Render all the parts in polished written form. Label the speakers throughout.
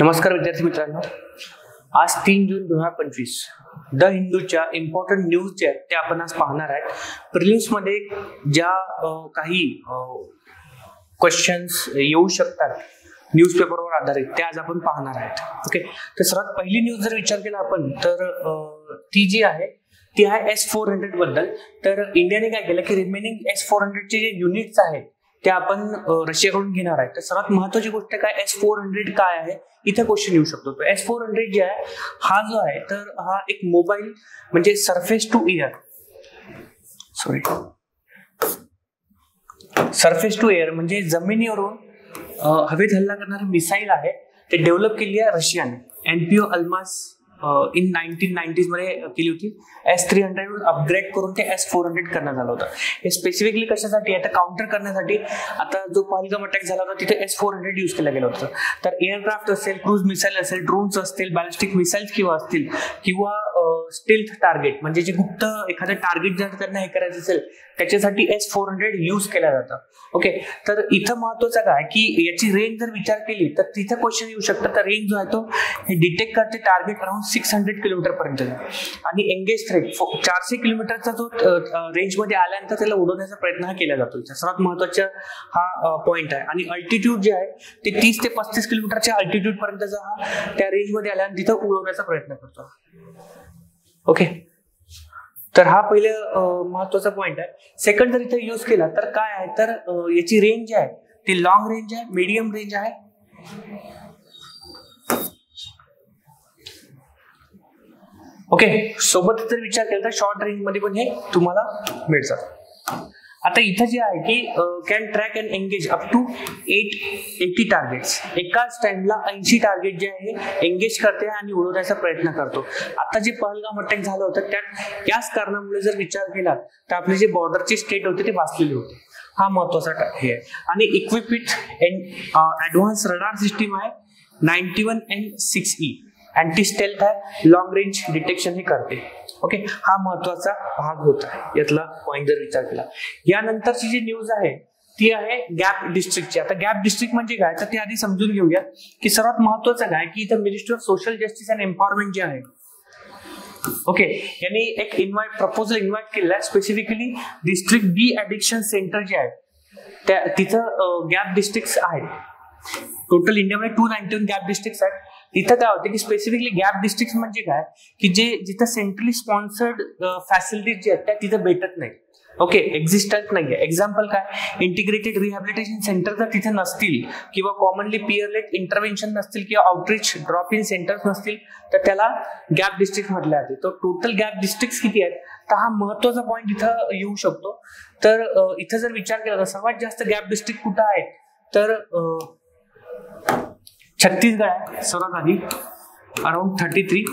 Speaker 1: नमस्कार विद्यार्थी मित्रांनो, आज 3 जून 2025 द हिंदूच्या इम्पॉर्टंट न्यूज जे आहेत ते आपण आज पाहणार आहेत. प्रिलिम्समध्ये ज्या काही क्वेश्चन्स येऊ शकतात न्यूजपेपरवर आधारित ते आज आपण पाहणार आहेत. ओके, तर सर्वात पहिली न्यूज जर विचार केला आपण तर ती जी आहे ती आहे S-400 बद्दल. तर इंडियाने काय केलं की रिमेनिंग S-400 चे जे युनिट्स आहेत ते आपण रशियाकडून घेणार आहे. तर सर्वात महत्त्वाची गोष्ट काय, S-400 काय आहे इथे क्वेश्चन येऊ शकतो. तर S-400 जे आहे हा जो आहे तर हा एक मोबाईल म्हणजे सरफेस टू एअर म्हणजे जमिनीवरून हवेत हल्ला करणारी मिसाईल आहे. ते डेव्हलप केली आहे रशियाने. NPO अल्मास इन 1990s मध्ये केली होती. S-300 अपग्रेड करून ते S-400 करण्यात आलं होतं. हे स्पेसिफिकली कशासाठी आहे तर काउंटर करण्यासाठी. आता जो पहलगाम अटॅक झाला होता तिथे S-400 यूज केला गेला होता. तर एअरक्राफ्ट असेल, क्रूज मिसाईल असेल, ड्रोन्स असतील, बॅलिस्टिक मिसाईल्स किंवा असतील किंवा स्टेल्थ टार्गेट म्हणजे जे गुप्त एखादं टार्गेट जर त्यांना हे करायचं असेल त्याच्यासाठी S-400 यूज केलं जातं. ओके, तर इथं महत्वाचं काय की याची रेंज जर विचार केली तर तिथे क्वेश्चन येऊ शकतात. तर रेंज जो आहे तो हे डिटेक्ट करते टार्गेट अराउंड 600 किलोमीटर पर्यंत आणि एंगेज थ्रेट 400 किलोमीटरचा जो रेंज मध्ये आल्यानंतर त्याला उडवण्याचा प्रयत्न हा केला जातो. सर्वात महत्वाचा हा पॉइंट आहे. आणि अल्टिट्यूड जे आहे ते 30 ते 35 किलोमीटरच्या अल्टिट्यूड पर्यंतचा हा त्या रेंज मध्ये आल्यानंतर तिथं उडवण्याचा प्रयत्न करतो. ओके, तर हा पहिले महत्वाचा पॉइंट आहे. सेकंड जर इथे यूज केला तर काय आहे तर याची रेंज जी आहे ती लॉंग रेंज आहे, मीडियम रेंज आहे. ओके, सोबत जर विचार केला तर शॉर्ट रेंज मध्ये पण हे तुम्हाला मिळतं. आता इथं जे आहे की can track and engage up to 880 targets. एकाच टाइमला 80 टार्गेट जे आहे एंगेज करते आणि उडवण्याचा प्रयत्न करतो. आता जे पहलगाम अटॅक झालं होतं त्यात याच कारणामुळे जर विचार केला तर आपले जे बॉर्डरचे स्टेट होते ते वाचलेले होते. हा महत्वाचा हे आहे. आणि equip with advance radar system आहे 91N6E. अँटी स्टेल्थ आहे, लॉंग रेंज डिटेक्शन हे करते. ओके, हा महत्वाचा भाग होता यातला पॉइंट जर विचार केला. यानंतरची जी न्यूज आहे ती आहे गॅप डिस्ट्रिक्टची. आता गॅप डिस्ट्रिक्ट म्हणजे काय तर ते आधी समजून घेऊया की सर्वात महत्वाचं काय की इथं ministry of social justice and empowerment जे आहे ओके यांनी एक प्रपोजल इन्व्हाइट केलेला आहे. स्पेसिफिकली डिस्ट्रिक्ट बी ॲडिक्शन सेंटर जे आहे तिथं गॅप डिस्ट्रिक्ट आहेत. टोटल इंडियामध्ये 291 गॅप डिस्ट्रिक्ट आहेत. तिथं काय होते की स्पेसिफिकली गॅप डिस्ट्रिक्ट म्हणजे काय की जिथं सेंट्रली स्पॉन्सर्ड फॅसिलिटीज जे आहेत त्या तिथं भेटत नाही. ओके, एक्झिस्टंट नाहीये. एक्झाम्पल काय, इंटिग्रेटेड रिहॅबिलिटेशन सेंटर जर तिथे नसतील किंवा कॉमनली पिअरलेट इंटरव्हेन्शन नसतील किंवा आउटरीच ड्रॉप इन सेंटर्स नसतील तर त्याला गॅप डिस्ट्रिक्ट म्हटलं जाते. तर टोटल गॅप डिस्ट्रिक्ट किती आहेत तर हा महत्वाचा पॉईंट इथं येऊ शकतो. तर इथं जर विचार केला तर सर्वात जास्त गॅप डिस्ट्रिक्ट कुठं आहेत तर छत्तीसगड आहे सर्वात आधी अराउंड 33.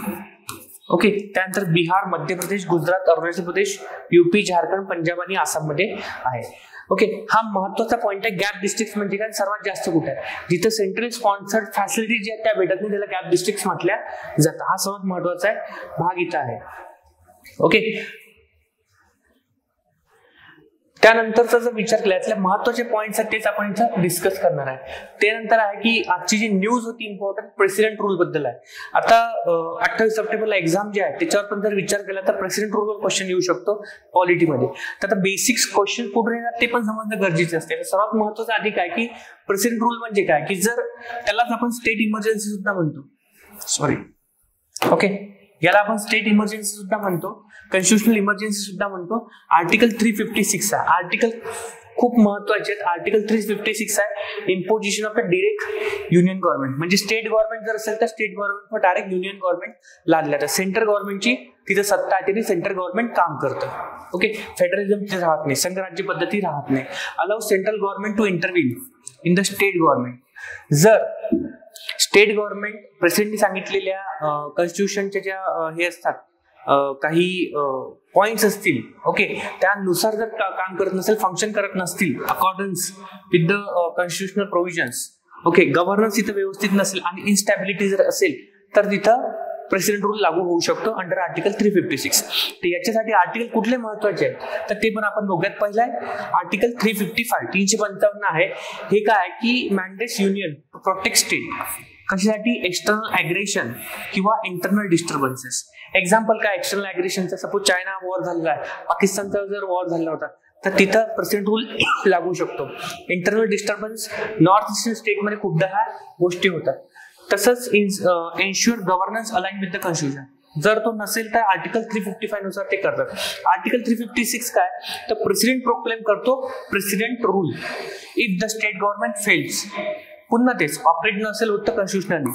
Speaker 1: ओके, त्यानंतर बिहार, मध्य प्रदेश, गुजरात, अरुणाचल प्रदेश, UP, झारखंड, पंजाब आणि आसाममध्ये आहे. ओके, हा महत्वाचा पॉइंट आहे. गॅप डिस्ट्रिक्ट म्हणजे काय, सर्वात जास्त कुठे आहे जिथं सेंट्रल स्पॉन्सर्ड फॅसिलिटी जे आहेत त्या भेटत नाही त्याला गॅप डिस्ट्रिक्ट म्हटल्या जातं. हा सर्वात महत्वाचा भाग इथं आहे. ओके, त्यानंतरचा जर विचार केला यातले महत्वाचे पॉइंट्स आहेत तेच आपण इथं डिस्कस करणार आहे. त्यानंतर आहे की आजची जी न्यूज होती इम्पॉर्टंट प्रेसिडेंट रूल बद्दल आहे. आता 28 सप्टेंबरला एक्झाम जे आहे त्याच्यावर पण जर विचार केला तर प्रेसिडेंट रूलवर क्वेश्चन येऊ शकतो पॉलिटीमध्ये. तर आता बेसिक्स क्वेश्चन कुठे येणार ते पण समजणं गरजेचं असते. सर्वात महत्वाचं आधी काय की प्रेसिडेंट रूल म्हणजे काय की जर त्यालाच आपण स्टेट इमर्जन्सी सुद्धा म्हणतो. ओके, याला आपण स्टेट इमर्जन्सी सुद्धा म्हणतो, कॉन्स्टिट्युशनल इमर्जन्सी सुद्धा म्हणतो. आर्टिकल 356 आहे. आर्टिकल खूप महत्वाचे आहेत. आर्टिकल 356 आहे imposition of a direct union government म्हणजे स्टेट गव्हर्नमेंट जर असेल तर state government direct union government लादल्या. तर सेंट्रल गव्हर्नमेंटची तिथे सत्ता आहे, तिथे सेंट्रल गव्हर्नमेंट काम करतं. ओके, फेडरलिझम तिथे राहत नाही, संघराज्य पद्धती राहत नाही. Allow central government to intervene in the state government. जर स्टेट गव्हर्नमेंट प्रेसिडेंटनी सांगितलेल्या कॉन्स्टिट्यूशनच्या ज्या हे असतात काही पॉइंट्स असतील ओके त्यानुसार जर काम करत नसेल, फंक्शन करत नसतील accordance with the constitutional provisions okay, governance इथं व्यवस्थित नसेल आणि इन्स्टॅबिलिटी जर असेल तर तिथं प्रेसिडेंट रूल लागू होऊ शकतो अंडर आर्टिकल 356. तर याच्यासाठी आर्टिकल कुठले महत्वाचे आहेत तर ते पण आपण बघूयात. पहिला आहे आर्टिकल 355 355 आहे. हे काय की mandates union to protect state कशासाठी? एक्सटर्नल ॲग्रेशन किंवा इंटरनल डिस्टर्बन्सेस. एक्झाम्पल काय एक्सटर्नल ॲग्रेशनचा? सपोज चायना वॉर झालेला आहे, पाकिस्तानचा जर वॉर झाला होता तर तिथं प्रेसिडेंट रूल लागू शकतो. इंटरनल डिस्टर्बन्स नॉर्थ ईस्टर्न स्टेटमध्ये खूपदा ह्या गोष्टी होतात. तसंच ensure governance align with the constitution. जर तो नसेल तर आर्टिकल 355 नुसार ते करतात. आर्टिकल 356 काय? तर प्रेसिडेंट प्रोक्लेम करतो president rule if the state government fails. पुन्हा तेच ऑपरेट नसेल होत कॉन्स्टिट्युशनली.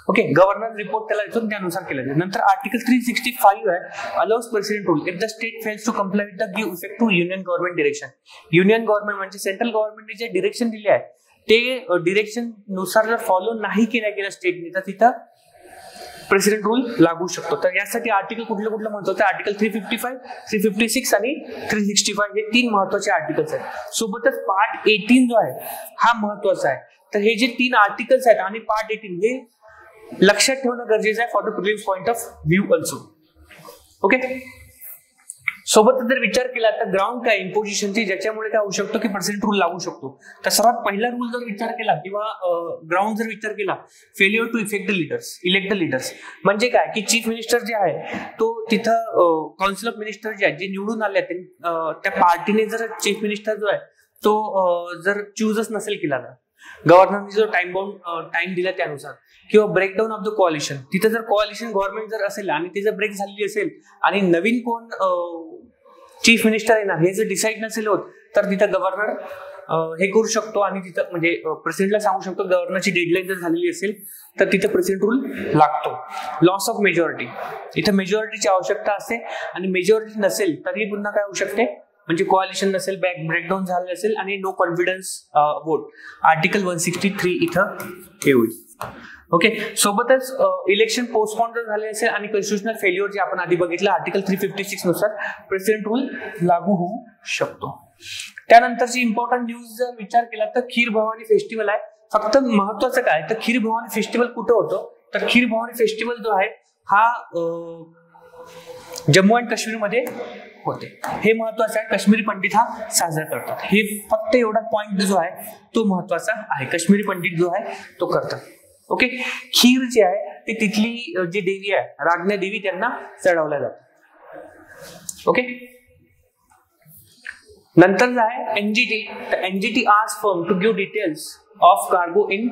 Speaker 1: ओके, गव्हर्नर रिपोर्ट त्याला येतो त्यानुसार केलं जाईल. नंतर आर्टिकल 365 आहे, allows president rule if the state fails to comply with the give effect to union government direction. Union government म्हणजे सेंट्रल गव्हर्नमेंटने जे डिरेक्शन दिले आहे ते डिरेक्शन नुसार जर फॉलो नाही केल्या गेल्या स्टेटने तर तिथं प्रेसिडेंट रूल लागू शकतो. तर यासाठी आर्टिकल कुठलं कुठलं म्हणतो तर आर्टिकल 355, 356 आणि 365 हे 3 महत्वाचे आर्टिकल्स आहेत. सोबतच पार्ट 18 जो आहे हा महत्वाचा आहे. तर हे जे 3 आर्टिकल्स आहेत आणि पार्ट 18 हे लक्षात ठेवणं गरजेचं आहे for the prelims point of view also. Okay, सोबत जर विचार केला तर ग्राउंड काय इम्पोजिशनची ज्याच्यामुळे काय होऊ शकतो की प्रेसिडेंट रूल लागू शकतो. तर सर्वात पहिला रूल जर विचार केला किंवा ग्राउंड जर विचार केला, failure to elect the leaders. म्हणजे काय की चीफ मिनिस्टर जे आहे तो तिथं काउन्सिल ऑफ मिनिस्टर जे आहे जे निवडून आले त्या पार्टीने जर चीफ मिनिस्टर जो आहे तो जर चूजच नसेल केला तर गव्हर्नरने जो टाइम दिला त्यानुसार, किंवा ब्रेकडाऊन ऑफ द कोअलिशन, तिथे जर कोअलिशन गव्हर्नमेंट जर असेल आणि ती जर ब्रेक झालेली असेल आणि नवीन कोण चीफ मिनिस्टर आहे ना हे जर डिसाईड नसेल होत तर तिथं गव्हर्नर हे करू शकतो आणि तिथं म्हणजे प्रेसिडेंटला सांगू शकतो गव्हर्नरची डेडलाईन जर झालेली असेल तर तिथं प्रेसिडेंट रूल लागतो. लॉस ऑफ मेजॉरिटी, इथं मेजॉरिटीची आवश्यकता असते आणि मेजॉरिटी नसेल तरी पुन्हा काय होऊ शकते म्हणजे कोअलिशन नसेल, ब्रेकडाऊन झाले असेल आणि नो कॉन्फिडन्स वोट. आर्टिकल 163 इथं हे होईल. ओके, सोबतच इलेक्शन पोस्टपोन जर झाले असेल आणि कॉन्स्टिट्युशनल फेल्युअर जे आपण आधी बघितलं आर्टिकल 356 नुसार प्रेसिडेंट रूल लागू होऊ शकतो. त्यानंतरची इम्पॉर्टंट न्यूज जर विचार केला तर खीर भवानी फेस्टिवल आहे. फक्त महत्वाचं काय तर खीर भवानी फेस्टिवल कुठं होतं तर खीर भवानी फेस्टिवल जो आहे हा जम्मू अँड काश्मीरमध्ये होते. हे महत्वाचं आहे. काश्मीरी पंडित हा साजरा करतात. हे फक्त एवढा पॉइंट जो आहे तो महत्वाचा आहे. काश्मीरी पंडित जो आहे तो करतात. ओके, खीर जे आहे ते तिथली जी देवी आहे राज्ञा देवी त्यांना चढवल्या जातात. ओके, नंतर जो आहे एनजीटी, तर NGT ask firm to give details of cargo in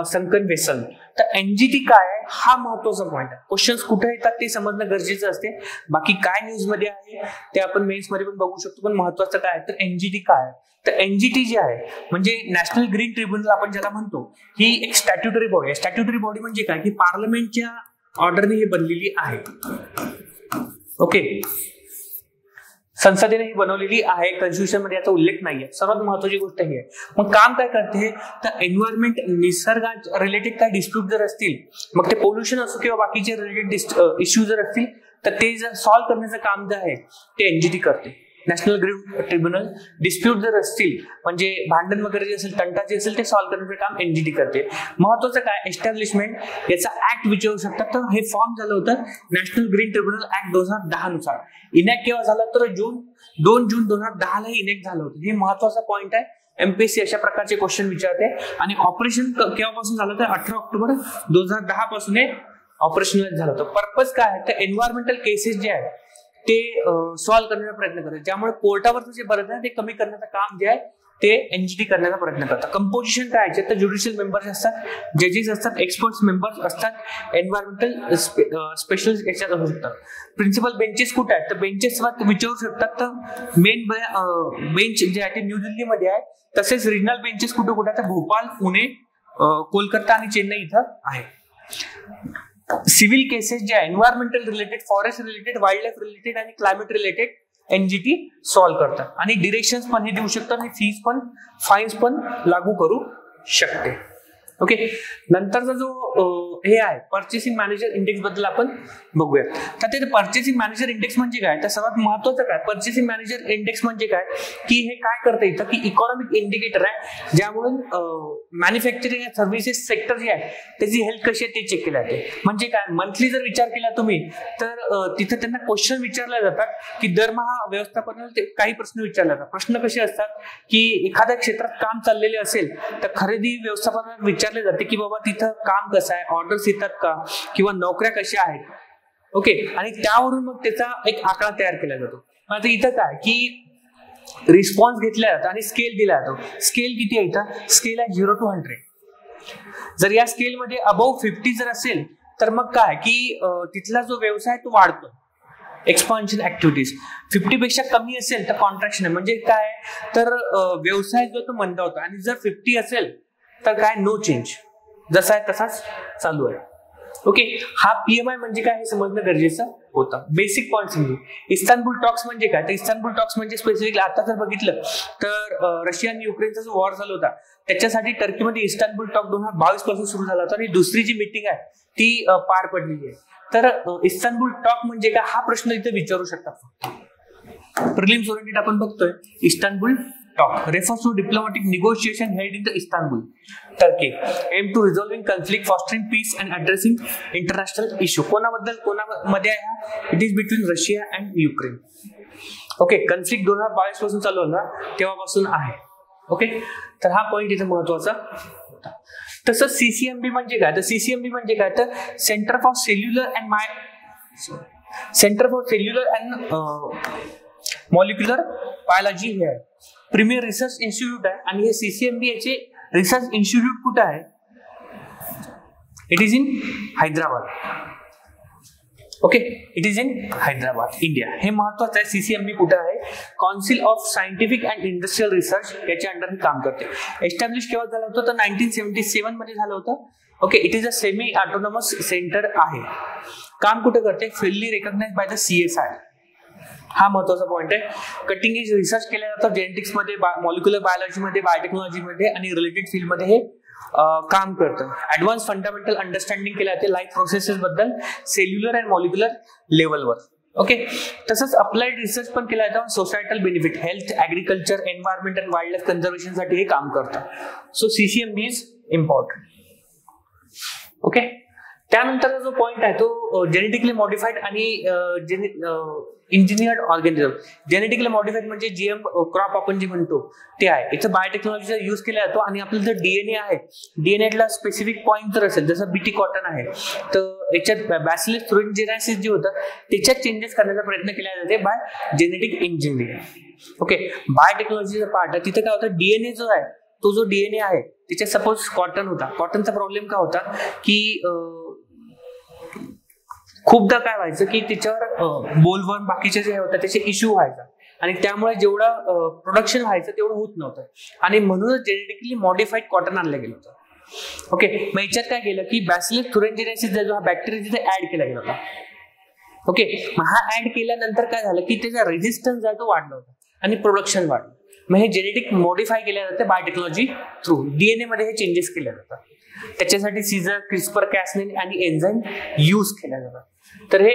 Speaker 1: sunken vessel. तर एनजीटी काय आहे हा महत्वाचा पॉइंट आहे. क्वेश्चन्स कुठे येतात ते समजणं गरजेचं असते. बाकी काय न्यूज मध्ये आहे ते आपण मेन्स मध्ये पण बघू शकतो, पण महत्वाचं काय तर एनजीटी काय आहे. तर एनजीटी जे आहे म्हणजे नॅशनल ग्रीन ट्रिब्युनल आपण ज्याला म्हणतो, ही एक स्टॅट्युटरी बॉडी आहे. स्टॅट्युटरी बॉडी म्हणजे काय की पार्लमेंटच्या ऑर्डरने ही बनलेली आहे. ओके, संसदेने ही बनवलेली आहे. कॉन्स्टिट्यूशन मध्ये याचा उल्लेख नाहीये. सर्वात महत्वाची गोष्ट ही आहे. मग काम काय करते तर एन्व्हायरमेंट निसर्गा रिलेटेड काय डिस्प्यूट जर असतील, मग ते पोल्युशन असो किंवा बाकीचे रिलेटेड इश्यू जर असतील तर ते जर सॉल्व्ह करण्याचं काम जे आहे ते एनजीटी करते. National green tribunal. डिस्प्यूट जर असतील म्हणजे भांडण वगैरे जे असेल, तंटा जे असेल ते सॉल्व्ह करण्याचं काम एनजीटी करते. महत्वाचं काय एस्टॅब्लिशमेंट, याचा ऍक्ट विचारू शकतात. तर हे फॉर्म झालं होतं नॅशनल ग्रीन ट्रिब्युनल ऍक्ट 2010 नुसार. इनॅक्ट केव्हा झालं तर 2 जून 2010 ला इनॅक्ट झालं होतं. हे महत्वाचा पॉइंट आहे. एमपीएससी अशा प्रकारचे क्वेश्चन विचारते. आणि ऑपरेशन केव्हापासून झालं तर 18 ऑक्टोबर 2010 पासून हे ऑपरेशनल झालं होतं. पर्पज काय आहे तर एन्व्हायरमेंटल केसेस जे आहे ते सॉल्व्ह करण्याचा प्रयत्न करतात. ज्यामुळे कोर्टावरचं जे बरं आहे ते कमी करण्याचं काम जे आहे ते एनजीटी करण्याचा प्रयत्न करतात. कंपोजिशन काय आहे तर ज्युडिशियल मेंबर्स असतात, जजेस असतात, एक्सपर्ट्स मेंबर्स असतात, एन्व्हायरमेंटल स्पेशलिस्ट याच्यात असू शकतात. प्रिन्सिपल बेंचेस कुठे आहेत तर बेंचेस विचारू शकतात. तर मेन बेंच जे आहे ते न्यू दिल्लीमध्ये आहे. तसेच रिजनल बेंचेस कुठे कुठे आहेत तर भोपाळ, पुणे, कोलकाता आणि चेन्नई इथं आहे. सिव्हिल केसेस जे आहे environmental related, forest related, wild life related आणि क्लायमेट रिलेटेड एनजीटी सॉल्व्ह करतात. आणि डिरेक्शन्स पण हे देऊ शकतात आणि फीस पण, फाईन्स पण लागू करू शकते. ओके, नंतरचा जो हे आहे पर्चेसिंग मॅनेजर इंडेक्स बद्दल आपण बघूया. तर ते पर्चेसिंग मॅनेजर इंडेक्स म्हणजे काय, तर सर्वात महत्वाचं काय पर्चेसिंग मॅनेजर इंडेक्स म्हणजे काय की हे काय करतं इथं की इकॉनॉमिक इंडिकेटर आहे ज्यामुळे मॅन्युफॅक्चरिंग अँड सर्व्हिसेस सेक्टर जे आहे त्याची हेल्थ कशी आहे ते चेक केलं जाते. म्हणजे काय मंथली जर विचार केला तुम्ही तर तिथे त्यांना क्वेश्चन विचारले जातात की दरमहा व्यवस्थापनाला काही प्रश्न विचारले जातात. प्रश्न कसे असतात की एखाद्या क्षेत्रात काम चाललेले असेल तर खरेदी व्यवस्थापनाला विचारले जाते की बाबा तिथं काम कसं आहे, ऑर्डर्स येतात का किंवा नोकऱ्या कशा आहेत. ओके, आणि त्यावरून मग त्याचा एक आकडा तयार केला जातो. आता इथं काय की रिस्पॉन्स घेतला जातो आणि स्केल दिला जातो. स्केल किती आहे इथं, स्केल आहे 0 to 100. जर या स्केलमध्ये अबव्ह 50 जर असेल तर मग काय की तिथला जो व्यवसाय तो वाढतो, एक्सपान्शन ऍक्टिव्हिटीज. 50 पेक्षा कमी असेल तर कॉन्ट्रॅक्शन आहे. म्हणजे काय तर व्यवसाय जो तो मंदावतो. आणि जर 50 असेल तर काय नो चेंज, जसा आहे तसाच चालू आहे. ओके, हा पीएमआय म्हणजे काय हे समजणं गरजेचं होतं. बेसिक पॉईंट समजू. इस्तानबुल टॉक्स म्हणजे काय, तर इस्तानबुल टॉक्स म्हणजे स्पेसिफिकली आता जर बघितलं तर रशिया आणि युक्रेनचा जो वॉर झाला होता त्याच्यासाठी टर्कीमध्ये इस्तानबुल टॉक 2022 पासून सुरू झाला होता आणि दुसरी जी मीटिंग आहे ती पार पडलेली आहे. तर इस्तानबुल टॉक म्हणजे काय हा प्रश्न इथे विचारू शकतात. प्रिलिम्स ओरिएंटेड आपण बघतोय. Istanbul talk refers to diplomatic negotiation held in the Istanbul, Turkey, aimed to resolving conflict, fostering peace and addressing international issue. कोणामध्ये आहे हा, it is between Russia and Ukraine. Okay, conflict 2022 पासून चालू होता तेव्हापासून आहे. ओके, तर हा पॉईंट इथे महत्वाचा होता. तसंच सीसीएमबी म्हणजे काय, तर सीसीएमबी म्हणजे काय तर centre for cellular and molecular biology हे आहे. प्रीमियर रिसर्च इन्स्टिट्यूट आहे आणि हे सीसीएमबी याचे रिसर्च इन्स्टिट्यूट कुठे आहे, it is in Hyderabad. Okay, it is in Hyderabad, India. हे महत्वाचं आहे. सीसीएमबी कुठे आहे, council of scientific and industrial research याच्या अंडर हे काम करते. एस्टॅब्लिश केव्हा झालं होतं तर 1977 मध्ये झालं होतं. Okay, it is a semi autonomous centre आहे. काम कुठे करते, फिल्डली रिकॉग्नाइज बाय द CSI. हा महत्वाचा पॉईंट आहे. कटिंग एज रिसर्च केला जातो जेनेटिक्स मध्ये, मॉलिक्युलर बायोलॉजी मध्ये, बायोटेक्नॉलॉजी मध्ये आणि रिलेटेड फील्ड मध्ये हे काम करतं. ऍडव्हान्स फंडामेंटल अंडरस्टँडिंग केलं जाते लाईफ प्रोसेसेस बद्दल सेल्युलर अँड मॉलिक्युलर लेवलवर. ओके, तसंच अप्लाइड रिसर्च पण केला जातो. Societal benefit, health, agriculture, environment and wild life conservation साठी हे काम करतं. So CCMB is important. Okay, त्यानंतरचा जो पॉइंट आहे तो जेनेटिकली मॉडिफाईड आणि इंजिनियर्ड ऑर्गॅनिझम. जेनेटिकली मॉडिफाईड म्हणजे जीएम क्रॉप आपण जे म्हणतो ते आहे. इथं बायोटेक्नॉलॉजीचा यूज केला जातो आणि आपलं जर डीएनए आहे, डीएनएला स्पेसिफिक पॉईंट जर असेल जसं बीटी कॉटन आहे तर याच्यात बॅसिलस थ्रुएन्जिनायसिस जे होतं त्याच्यात चेंजेस करण्याचा प्रयत्न केला जाते बाय जेनेटिक इंजिनिअरिंग. ओके, बायोटेक्नॉलॉजीचा पार्ट आहे. तिथे काय होतं, डीएनए जो आहे तो जो डीएनए आहे त्याच्यात सपोज कॉटन होता. कॉटनचा प्रॉब्लेम काय होता की खूपदा काय व्हायचं की त्याच्यावर बोलवर्म बाकीचे जे होतं त्याचे इश्यू व्हायचा आणि त्यामुळे जेवढं प्रोडक्शन व्हायचं तेवढं होत नव्हतं आणि म्हणूनच जेनेटिकली मॉडिफाईड कॉटन आणलं गेलं होतं. ओके, मग याच्यात काय केलं की बॅसिलस थ्रुएन्जिनायसिस जो हा बॅक्टेरिया तिथे ऍड केला गेला होता. ओके, मग हा ऍड केल्यानंतर काय झालं की त्याचा रेझिस्टन्स जो आहे तो वाढला होता आणि प्रोडक्शन वाढलं. मग हे जेनेटिक मॉडिफाय केले जाते बायोटेक्नॉलॉजी थ्रू. डीएनए मध्ये हे चेंजेस केले जातात. त्याच्यासाठी सीझर, क्रिस्पर कॅसनिन आणि एन्झाईम यूज केल्या जातात. तर हे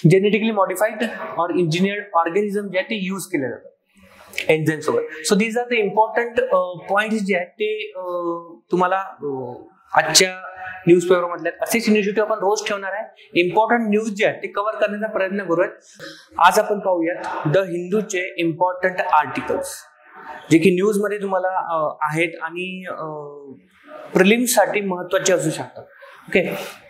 Speaker 1: जेनेटिकली मॉडिफाईड और इंजिनियर्ड ऑर्गॅनिझम जे आहे ते यूज केले जातात एन्झाईम सोबत. So these are the important points जे आहेत ते तुम्हाला आजच्या न्यूज पेपर मधल्यात. असेच इनिशिएटिव्ह आपण रोज ठेवणार आहे. इम्पॉर्टंट न्यूज जे आहेत ते कव्हर करण्याचा प्रयत्न करूयात. आज आपण पाहूयात द हिंदूचे इम्पॉर्टंट आर्टिकल्स जे की न्यूज मध्ये तुम्हाला आहेत आणि प्रिलिम्स साठी महत्वाचे असू शकतात. ओके,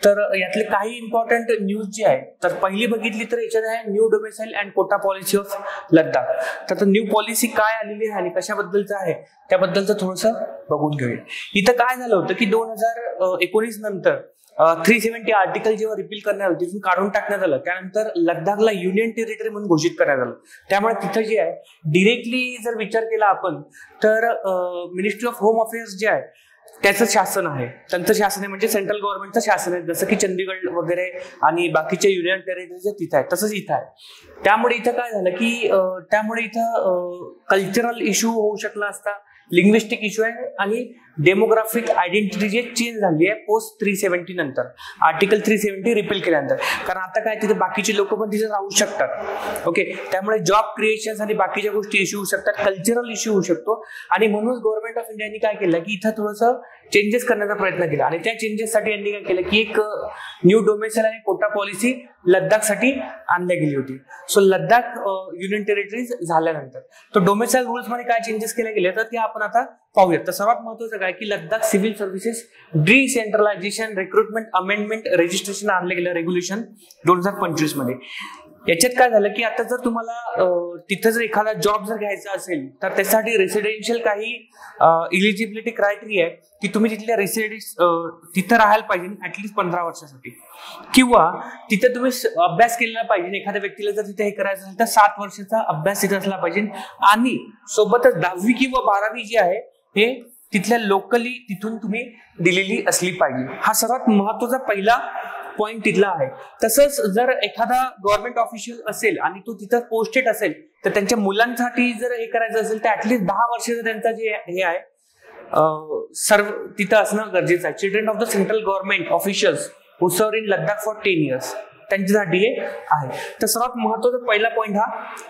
Speaker 1: तर यातले काही इम्पॉर्टंट न्यूज जी आहे तर पहिली बघितली तर याच्यात आहे new domicile and quota policy of Ladakh. तर न्यू पॉलिसी काय आलेली आहे आणि कशाबद्दलचं आहे त्याबद्दलचं थोडंसं बघून घेऊया. इथं काय झालं होतं की 2019 नंतर 370 आर्टिकल जेव्हा रिपील करण्यात आलं तिथून काढून टाकण्यात आलं. त्यानंतर लद्दाखला युनियन टेरिटरी म्हणून घोषित करण्यात आलं. त्यामुळे तिथं जे आहे डिरेक्टली जर विचार केला आपण तर मिनिस्ट्री ऑफ होम अफेअर्स जे आहे त्याचं शासन आहे. त्यांचं शासन आहे म्हणजे सेंट्रल गव्हर्नमेंटचं शासन आहे. जसं की चंदीगड वगैरे आणि बाकीच्या युनियन टेरिटरीज तिथं आहे तसंच इथं आहे. त्यामुळे इथं काय झालं की त्यामुळे इथं कल्चरल इश्यू होऊ शकला असता, लिंग्विस्टिक इश्यू आहे आणि डेमोग्राफिक आयडेंटिटी जे चेंज झाली आहे पोस्ट 370 नंतर, आर्टिकल 370 रिपील केल्यानंतर. कारण आता काय तिथे बाकीचे लोक पण तिथे राहू शकतात. ओके, त्यामुळे जॉब क्रिएशन आणि बाकीच्या गोष्टी इश्यू होऊ शकतात, कल्चरल इश्यू होऊ शकतो. आणि म्हणून गव्हर्नमेंट ऑफ इंडियाने काय केलं की इथं थोडंसं चेंजेस करण्याचा प्रयत्न केला. आणि त्या चेंजेससाठी यांनी काय केलं की एक न्यू डोमेसाइल आणि कोटा पॉलिसी लद्दाखसाठी आणली गेली होती. सो लद्दाख युनियन टेरिटरीज झाल्यानंतर तो डोमेसाइल रूल्स मध्ये काय चेंजेस केले गेले तर ते आपण आता पाहूयात. तर सर्वात महत्त्वाचं काय की Ladakh civil services decentralisation recruitment amendment registration आणलं गेलं रेग्युलेशन 2025 मध्ये. याच्यात काय झालं की आता जर तुम्हाला तिथं जर एखादा जॉब जर घ्यायचा असेल तर त्यासाठी रेसिडेन्शियल काही इलिजिबिलिटी क्रायटेरिया आहे की तुम्ही तिथल्या तिथं राहायला पाहिजे ऍटलीस्ट 15 वर्षासाठी, किंवा तिथं तुम्ही अभ्यास केलेला पाहिजे. एखाद्या व्यक्तीला जर तिथे हे करायचं असेल तर 7 वर्षाचा अभ्यास तिथे असला पाहिजे, आणि सोबतच 10वी किंवा 12वी जी आहे हे तिथल्या लोकली तिथून तुम्ही दिलेली असली पाहिजे. हा सर्वात महत्वाचा पहिला पॉइंट तिथला आहे. तसंच जर एखादा गव्हर्नमेंट ऑफिशियल असेल आणि तो तिथं पोस्टेड असेल तर त्यांच्या मुलांसाठी जर हे करायचं असेल तर ऍटलीस्ट 10 वर्षाचं त्यांचा जे हे आहे सर्व तिथं असणं गरजेचं आहे. Children of the central government officials हु सर्व इन लद्दाख फॉर 10 years त्यांच्यासाठी हे आहे. तर सर्वात महत्वाचा पहिला पॉईंट हा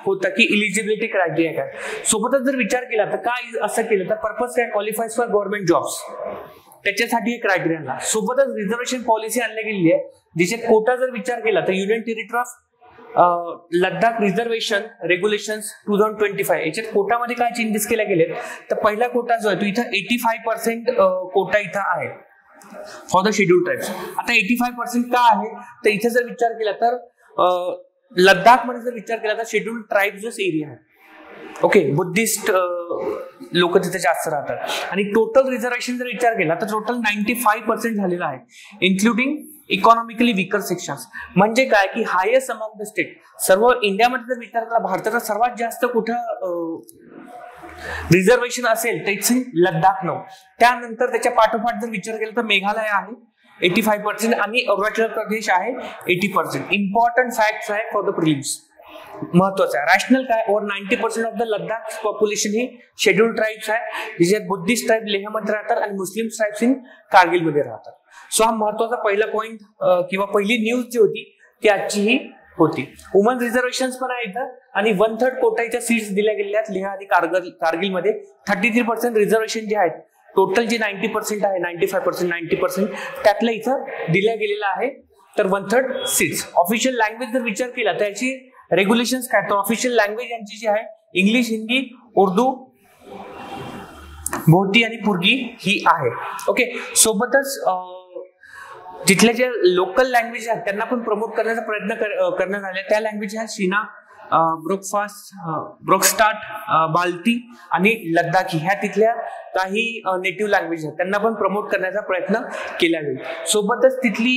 Speaker 1: होता की इलिजिबिलिटी क्रायटेरिया काय. सोबतच जर विचार केला तर काय असं केलं तर पर्पज काय क्वालिफाईज फॉर गव्हर्नमेंट जॉब्स, त्याच्यासाठी एक क्रायटेरिया. सोबतच रिझर्वेशन पॉलिसी आणली गेली आहे जिच्यात कोटा जर विचार केला तर union territory of Ladakh reservation regulations 2025 याच्यात कोटामध्ये काय चेंजेस केले गेलेत तर पहिला कोटा जो आहे तो इथं 85% कोटा इथं आहे फॉर द शेड्यूल ट्राईब्स. आता 85% का आहे तर इथे जर विचार केला तर लद्दाख मध्ये जर विचार केला तर शेड्यूल ट्राईब्सच एरिया आहे. ओके, बुद्धिस्ट लोक तिथे जास्त राहतात. आणि टोटल रिझर्वेशन जर विचार केला तर टोटल 95% झालेला आहे, इन्क्लुडिंग इकॉनॉमिकली विकर सेक्शन्स. म्हणजे काय की हायेस्ट अमॉंग द स्टेट. सर्व इंडियामध्ये जर विचार केला भारताचा सर्वात जास्त कुठं रिझर्वेशन असेल तर इट्स इन लद्दाख नो. त्यानंतर त्याच्या पाठोपाठ जर विचार केला तर मेघालय आहे 85% आणि अरुणाचल प्रदेश आहे 80%. इम्पॉर्टंट फॅक्ट्स आहे फॉर द प्रिलिम्स, महत्वाचं आहे. रॅशनल काय over 90% of the Ladakh population he schedule tribes आहे, ज्याच्यात बुद्धिस्ट ट्राईब लेहमध्ये राहतात आणि मुस्लिम ट्राईब्स इन कारगिलमध्ये राहतात. सो हा महत्वाचा पहिला पॉईंट किंवा पहिली न्यूज जी होती ती आजची ही होती. वुमन रिझर्वेशन पण आहे इथं आणि 1/3 कोटाच्या सीट्स दिल्या गेलेल्या आहेत लेह आणि कारगिलमध्ये. 33% रिझर्वेशन जे आहेत टोटल जे 90% आहे 95% 90% त्यातलं इथं दिल्या गेलेलं आहे. तर 1/3 सीट्स. ऑफिशियल लँग्वेज जर विचार केला तर याची रेग्युलेशन्स काय तर ऑफिशियल लँग्वेज यांची जी आहे इंग्लिश, हिंदी, उर्दू, भोती आणि पुर्गी ही आहे. ओके, सोबतच तिथल्या ज्या लोकल लँग्वेज आहेत त्यांना पण प्रमोट करण्याचा प्रयत्न करण्यात आला. त्या लँग्वेज आहेत शिना, ब्रोकस्टाट, बाल्टी आणि लद्दाखी. ह्या तिथल्या काही नेटिव्ह लँग्वेज आहेत त्यांना पण प्रमोट करण्याचा प्रयत्न केला जाईल. सोबतच तिथली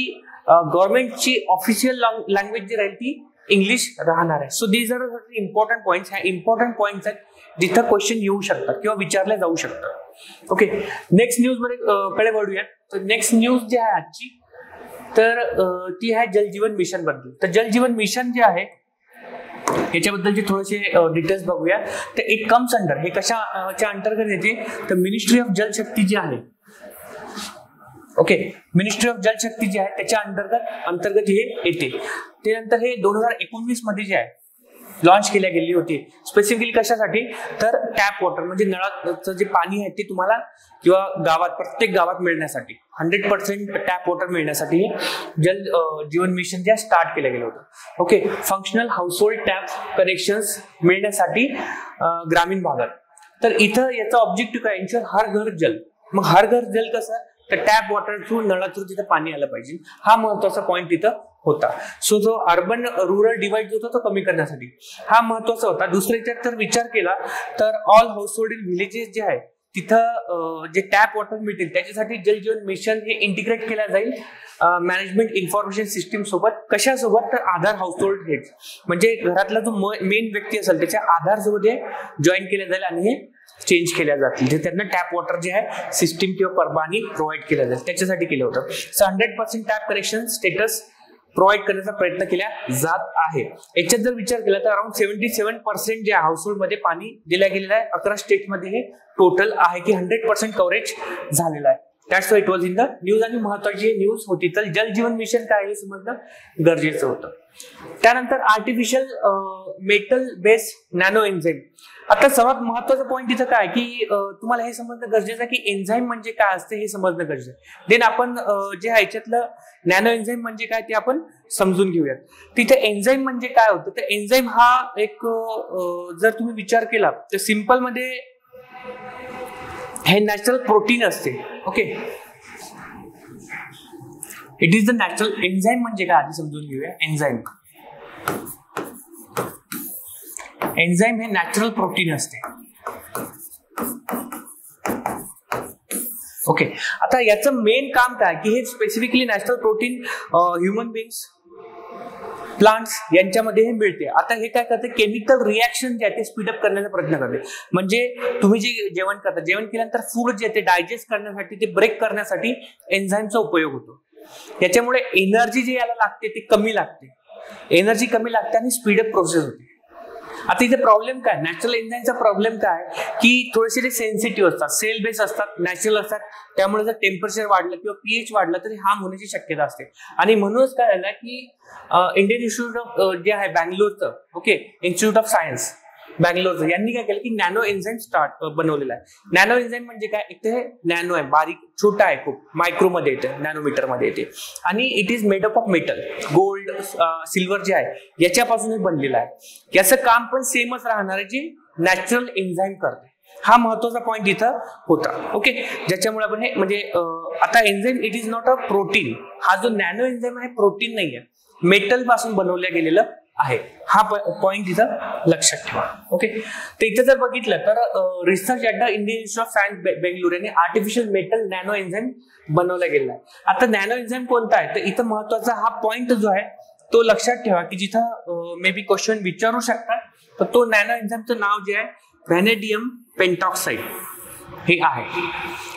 Speaker 1: गव्हर्नमेंटची ऑफिशियल लँग्वेज जी राहील ती इंग्लिश राहणार आहे. So these are important points. ह्या इम्पॉर्टंट पॉईंट्स आहेत जिथं क्वेश्चन येऊ शकतात किंवा विचारले जाऊ शकतात. ओके, नेक्स्ट न्यूज मध्ये कडे वळूयात. तर नेक्स्ट न्यूज जी आहे आजची तर ती आहे जलजीवन मिशन बद्दल. तर जलजीवन मिशन जे आहे याच्याबद्दलचे थोडेसे डिटेल्स बघूया. तर इट कम्स अंडर, हे कशाच्या अंतर्गत येते तर मिनिस्ट्री ऑफ जलशक्ती जी आहे. ओके, मिनिस्ट्री ऑफ जलशक्ती जी आहे त्याच्या अंतर्गत हे येते. त्यानंतर हे 2019 मध्ये जे आहे लॉन्च केल्या गेली होती. स्पेसिफिकली कशासाठी तर टॅप वॉटर म्हणजे नळाचं जे पाणी आहे ते तुम्हाला किंवा गावात प्रत्येक गावात मिळण्यासाठी 100% टॅप वॉटर मिळण्यासाठी जल जीवन मिशन जे स्टार्ट केलं गेलं होतं. Okay, functional household tap connections मिळण्यासाठी ग्रामीण भागात. तर इथं याचा ऑब्जेक्टिव्ह काय इन्शुअर हर घर जल. मग हर घर जल कसं तर टॅप वॉटर थ्रू नळा थ्रू तिथं पाणी आलं पाहिजे. हा महत्वाचा पॉईंट तिथं होता. सो जो अर्बन रुरल डिवाइड जो होता तो कमी करण्यासाठी हा महत्वाचा होता. दुसऱ्या याच्यात जर विचार केला तर ऑल हाऊसहोल्ड इन व्हिलेजेस जे आहे तिथं जे टॅप वॉटर मिळतील त्याच्यासाठी जल जीवन मिशन हे इंटिग्रेट केलं जाईल मॅनेजमेंट इन्फॉर्मेशन सिस्टीम सोबत. कशासोबत तर आधार हाऊसहोल्ड हेड म्हणजे घरातला जो मेन व्यक्ती असेल त्याच्या आधार सोबत हे जॉईन केलं जाईल आणि हे चेंज केल्या जातील. जे त्यांना टॅप वॉटर जे आहे सिस्टीम किंवा परवानगी प्रोव्हाइड केलं जाईल त्याच्यासाठी केलं होतं. So 100% tap connection status provide करण्याचा प्रयत्न केला जात आहे. याच्यात जर विचार केला तर अराउंड 77% जे हाऊस होल्ड मध्ये पाणी दिल्या गेलेलं आहे. 11 स्टेटमध्ये हे टोटल आहे की 100% कव्हरेज झालेलं आहे. That's why it was in the news. आणि महत्वाची न्यूज होती. तर जल जीवन मिशन काय हे समजणं गरजेचं होतं. त्यानंतर artificial metal based nano enzyme. आता सर्वात महत्वाचा पॉईंट इथं काय की तुम्हाला हे समजणं गरजेचं आहे की एन्झाईम म्हणजे काय असते हे समजणं गरजेचं आहे. देन आपण जे आहे याच्यातलं नॅनो एन्झाईम म्हणजे काय ते आपण समजून घेऊयात. तिथे एन्झाईम म्हणजे काय होतं. तर एन्झाईम हा एक जर तुम्ही विचार केला तर सिंपल मध्ये हे नॅचरल प्रोटीन असते. Okay, it is the natural. Enzyme म्हणजे काय आधी समजून घेऊया. एन्झाईम हे नॅचरल प्रोटीन असते. ओके, आता याचं मेन काम काय की हे specifically natural protein human beings, plants यांच्यामध्ये हे मिळते. आता हे काय करते, केमिकल रिॲक्शन जे आहे ते स्पीडअप करण्याचा प्रयत्न करते. म्हणजे तुम्ही जे जेवण करता, जेवण केल्यानंतर फूड जे आहे ते डायजेस्ट करण्यासाठी, ते ब्रेक करण्यासाठी एन्झाईमचा उपयोग होतो. याच्यामुळे एनर्जी जे याला लागते ती कमी लागते. एनर्जी कमी लागते आणि स्पीडअप प्रोसेस होते. आता इथे प्रॉब्लेम काय, नॅचरल एन्झाईमचा प्रॉब्लेम काय की थोडेसे ते सेन्सिटिव्ह असतात, सेल बेस असतात, नॅचरल असतात. त्यामुळे जर टेम्परेचर वाढलं किंवा पीएच वाढलं तरी हार्म होण्याची शक्यता असते. आणि म्हणूनच काय झालं की इंडियन इन्स्टिट्यूट ऑफ जे आहे बँगलोरचं, ओके, इन्स्टिट्यूट ऑफ सायन्स बँगलोरचं, यांनी काय केलं की नॅनो एन्झाईम बनवलेला आहे. नॅनो एन्झाईम म्हणजे काय, एक ते नॅनो आहे, बारीक छोटा आहे, खूप मायक्रोमध्ये येते, नॅनोमीटर मध्ये येते. आणि it is made up of metal, gold, silver जे आहे याच्यापासून हे बनलेलं आहे. याचं काम पण सेमच राहणार आहे जे नॅचरल एन्झाईम करते. हा महत्वाचा पॉईंट इथं होता. ओके, ज्याच्यामुळे आपण हे म्हणजे आता enzyme it is not a protein. हा जो नॅनो एन्झाईम आहे प्रोटीन नाही आहे, मेटल पासून बनवलं गेलेलं आहे. हा पॉइंट इथं लक्षात ठेवा. ओके, तर इथं जर बघितलं तर research at the Indian institute of science Bangalore यांनी आर्टिफिशियल मेटल नॅनो एन्झाईम बनवला गेला आहे. आता नॅनो एन्झाईम कोणता आहे, तर इथं महत्वाचा हा पॉइंट जो आहे तो लक्षात ठेवा की जिथं मे बी क्वेश्चन विचारू शकतात. तर तो नॅनो एन्झाईमचं नाव जे आहे व्हॅनेडियम पेंटॉक्साइड हे आहे.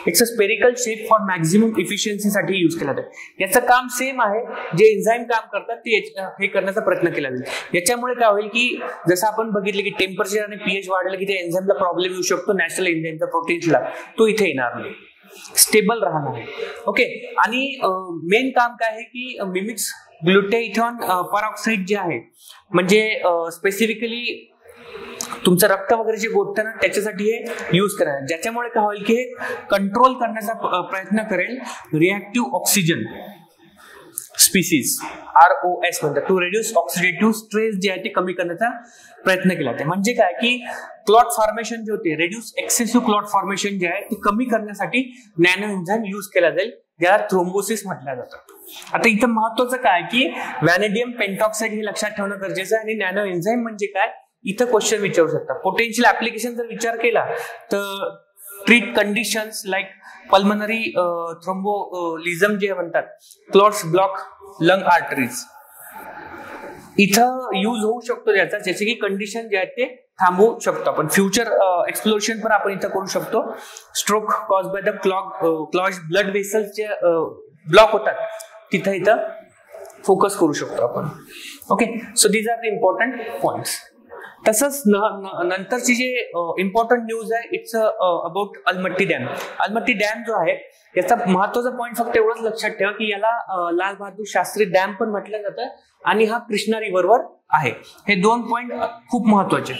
Speaker 1: It's a spherical shape for maximum इफिशियन्सीसाठी यूज केला जातो. याचं काम सेम आहे, जे एन्झाईम काम करतात ते हे करण्याचा प्रयत्न केला जाईल. याच्यामुळे काय होईल की जसं आपण बघितलं की टेम्परेचर आणि पीएच वाढलं की ते एन्झाईमला प्रॉब्लेम येऊ शकतो. नॅचरल एन्झाईमचा प्रोटीन्सला तो इथे येणार नाही, स्टेबल राहणार आहे. ओके, आणि मेन काम काय आहे की मिमिक्स ग्लुटेथॉन परऑक्साईड जे आहे, म्हणजे स्पेसिफिकली तुमचं रक्त वगैरे जे गोठतं ना त्याच्यासाठी हे यूज करा. ज्याच्यामुळे काय होईल की हे कंट्रोल करण्याचा प्रयत्न करेल रिॲक्टिव्ह ऑक्सिजन स्पीसीज, ROS म्हणतात, टू रिड्यूस ऑक्सिडेटिव्ह स्ट्रेस जे आहे ते कमी करण्याचा प्रयत्न केला जातो. म्हणजे काय की क्लॉट फॉर्मेशन जे होते, रिड्यूस एक्सेसिव्ह क्लॉट फॉर्मेशन जे आहे ते कमी करण्यासाठी नॅनो एन्झाईम यूज केला जाईल, ज्याला थ्रोम्बोसिस म्हटलं जातं. आता इथं महत्वाचं काय की व्हॅनेडियम पेंटॉक्साइड हे लक्षात ठेवणं गरजेचं आहे. आणि नॅनो एन्झाईम म्हणजे काय इथं क्वेश्चन विचारू शकता. पोटेन्शियल ऍप्लिकेशन जर विचार केला तर ट्रीट कंडिशन्स लाईक पल्मनरी थ्रोम्बोलिझम जे म्हणतात, क्लॉट्स ब्लॉक लंग आर्टरीज, इथं यूज होऊ शकतो याचा, ज्याचे की कंडिशन जे आहेत ते थांबवू शकतो आपण. फ्युचर एक्सप्लोरेशन पण आपण इथं करू शकतो. Stroke cause by the clots blood vessels जे ब्लॉक होतात तिथं इथं फोकस करू शकतो आपण. Okay, so these are the important points. तसंच नंतरची जे इम्पॉर्टंट न्यूज आहे it's about Almatti dam. Almatti dam जो आहे याचा महत्वाचा पॉईंट फक्त एवढंच लक्षात ठेवा की याला लाल बहादूर शास्त्री डॅम पण म्हटलं जातं आणि हा कृष्णा रिव्हरवर आहे. हे दोन पॉईंट खूप महत्वाचे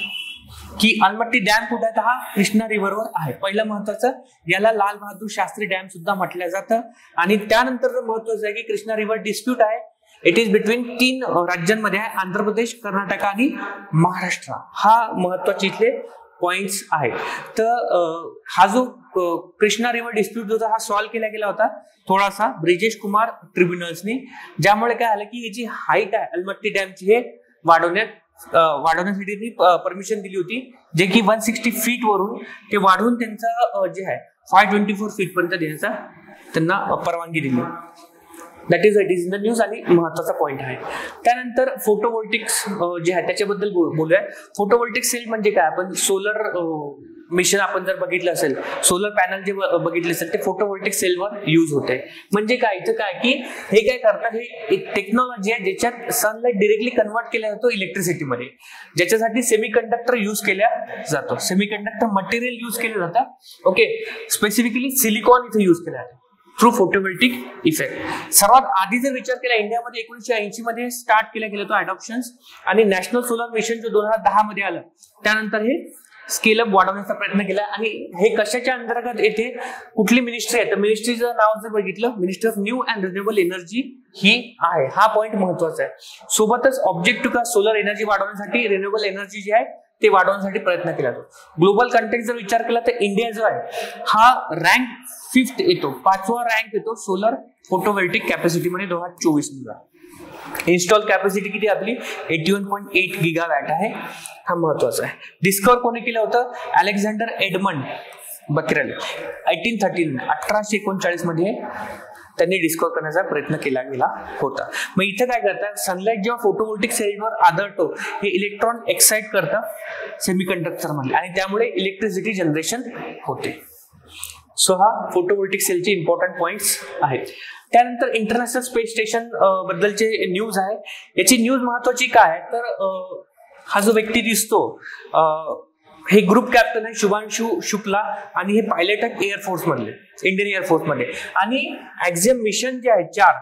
Speaker 1: की अलमट्टी डॅम कुठे आहे, तर हा कृष्णा रिव्हरवर आहे. पहिलं महत्वाचं, याला लाल बहादूर शास्त्री डॅम सुद्धा म्हटलं जातं. आणि त्यानंतर महत्वाचं आहे की कृष्णा रिव्हर डिस्प्यूट आहे, इट इज बिटवीन 3 राज्यांमध्ये आहे, आंध्र प्रदेश, कर्नाटक आणि महाराष्ट्र. हा महत्वाचे इथले पॉइंट्स आहेत. तर हा जो कृष्णा रिव्हर डिस्प्यूट होता हा सॉल्व्ह केला गेला होता थोडासा ब्रिजेश कुमार ट्रिब्युनल्सनी, ज्यामुळे काय आलं की ही जी हाईट आहे अलमट्टी डॅमची हे वाढवण्यासाठी परमिशन दिली होती, जे की 160 फीट वरून ते वाढवून त्यांचं जे आहे 524 फीट पर्यंत देण्याचा त्यांना परवानगी दिली. That is it is in the news आणि महत्वाचा पॉईंट आहे. त्यानंतर फोटोवोल्टिक्स जे आहे त्याच्याबद्दल बोलूया. फोटोवोल्टिक सेल म्हणजे काय, आपण सोलर मिशन आपण जर बघितलं असेल, सोलर पॅनल जे बघितले असेल ते फोटोवोल्टिक सेलवर यूज होते. म्हणजे काय, इथं काय की हे काय करतात, हे एक टेक्नॉलॉजी आहे ज्याच्यात सनलाइट डिरेक्टली कन्वर्ट केला जातो इलेक्ट्रिसिटीमध्ये, ज्याच्यासाठी सेमीकंडक्टर यूज केल्या जातो. सेमीकंडक्टर मटेरियल यूज केलं जातं. ओके, स्पेसिफिकली सिलिकॉन इथे यूज केलं जातं थ्रू फोटोवोल्टिक इफेक्ट. सर्वात आधी जर विचार केला इंडियामध्ये 1980 मध्ये स्टार्ट केला गेला तो अडॉप्शन्स, आणि नॅशनल सोलर मिशन जो 2010 मध्ये आलं त्यानंतर हे स्केल अप वाढवण्याचा प्रयत्न केला. आणि हे कशाच्या अंतर्गत येते, कुठली मिनिस्ट्री आहे तर मिनिस्ट्रीचं नाव जर बघितलं, ministry of new and renewable energy ही आहे. हा पॉईंट महत्वाचा आहे. सोबतच ऑब्जेक्टिव्ह का सोलर एनर्जी वाढवण्यासाठी, रिन्युएबल एनर्जी जी आहे ते वाढवण्यासाठी प्रयत्न केला जातो. ग्लोबल कंटेक्स्ट जर विचार केला तर इंडिया जो आहे हा रँक 5th येतो, 5वा रँक येतो सोलर फोटोवोल्टिक कॅपॅसिटीमध्ये 2024 मध्ये. इन्स्टॉल कॅपॅसिटी किती आपली 81.8 गीगावॅट आहे. हा महत्वाचा आहे. डिस्कवर कोणी केलं होतं, अलेक्झांडर एडमंड बकेरेल 1839 मध्ये त्यांनी डिस्कवर करण्याचा प्रयत्न केला गेला होता. मग इथं काय करतात, सनलाइट जेव्हा फोटोवोल्टिक सेलवर आदळतो हे इलेक्ट्रॉन एक्साइट करतं सेमीकंडक्टर मध्ये आणि त्यामुळे इलेक्ट्रिसिटी जनरेशन होते. सो हा फोटोवोल्टिक सेलचे इम्पॉर्टंट पॉइंट्स आहेत. त्यानंतर इंटरनॅशनल स्पेस स्टेशन बद्दलचे न्यूज आहे. याची न्यूज महत्वाची काय तर हा जो व्यक्ती दिसतो हे ग्रुप कॅप्टन आहे शुभांशु शुक्ला आणि हे पायलट आहेत एअरफोर्स मधले, इंडियन एअरफोर्स मध्ये. आणि एक्झाम मिशन जे आहे 4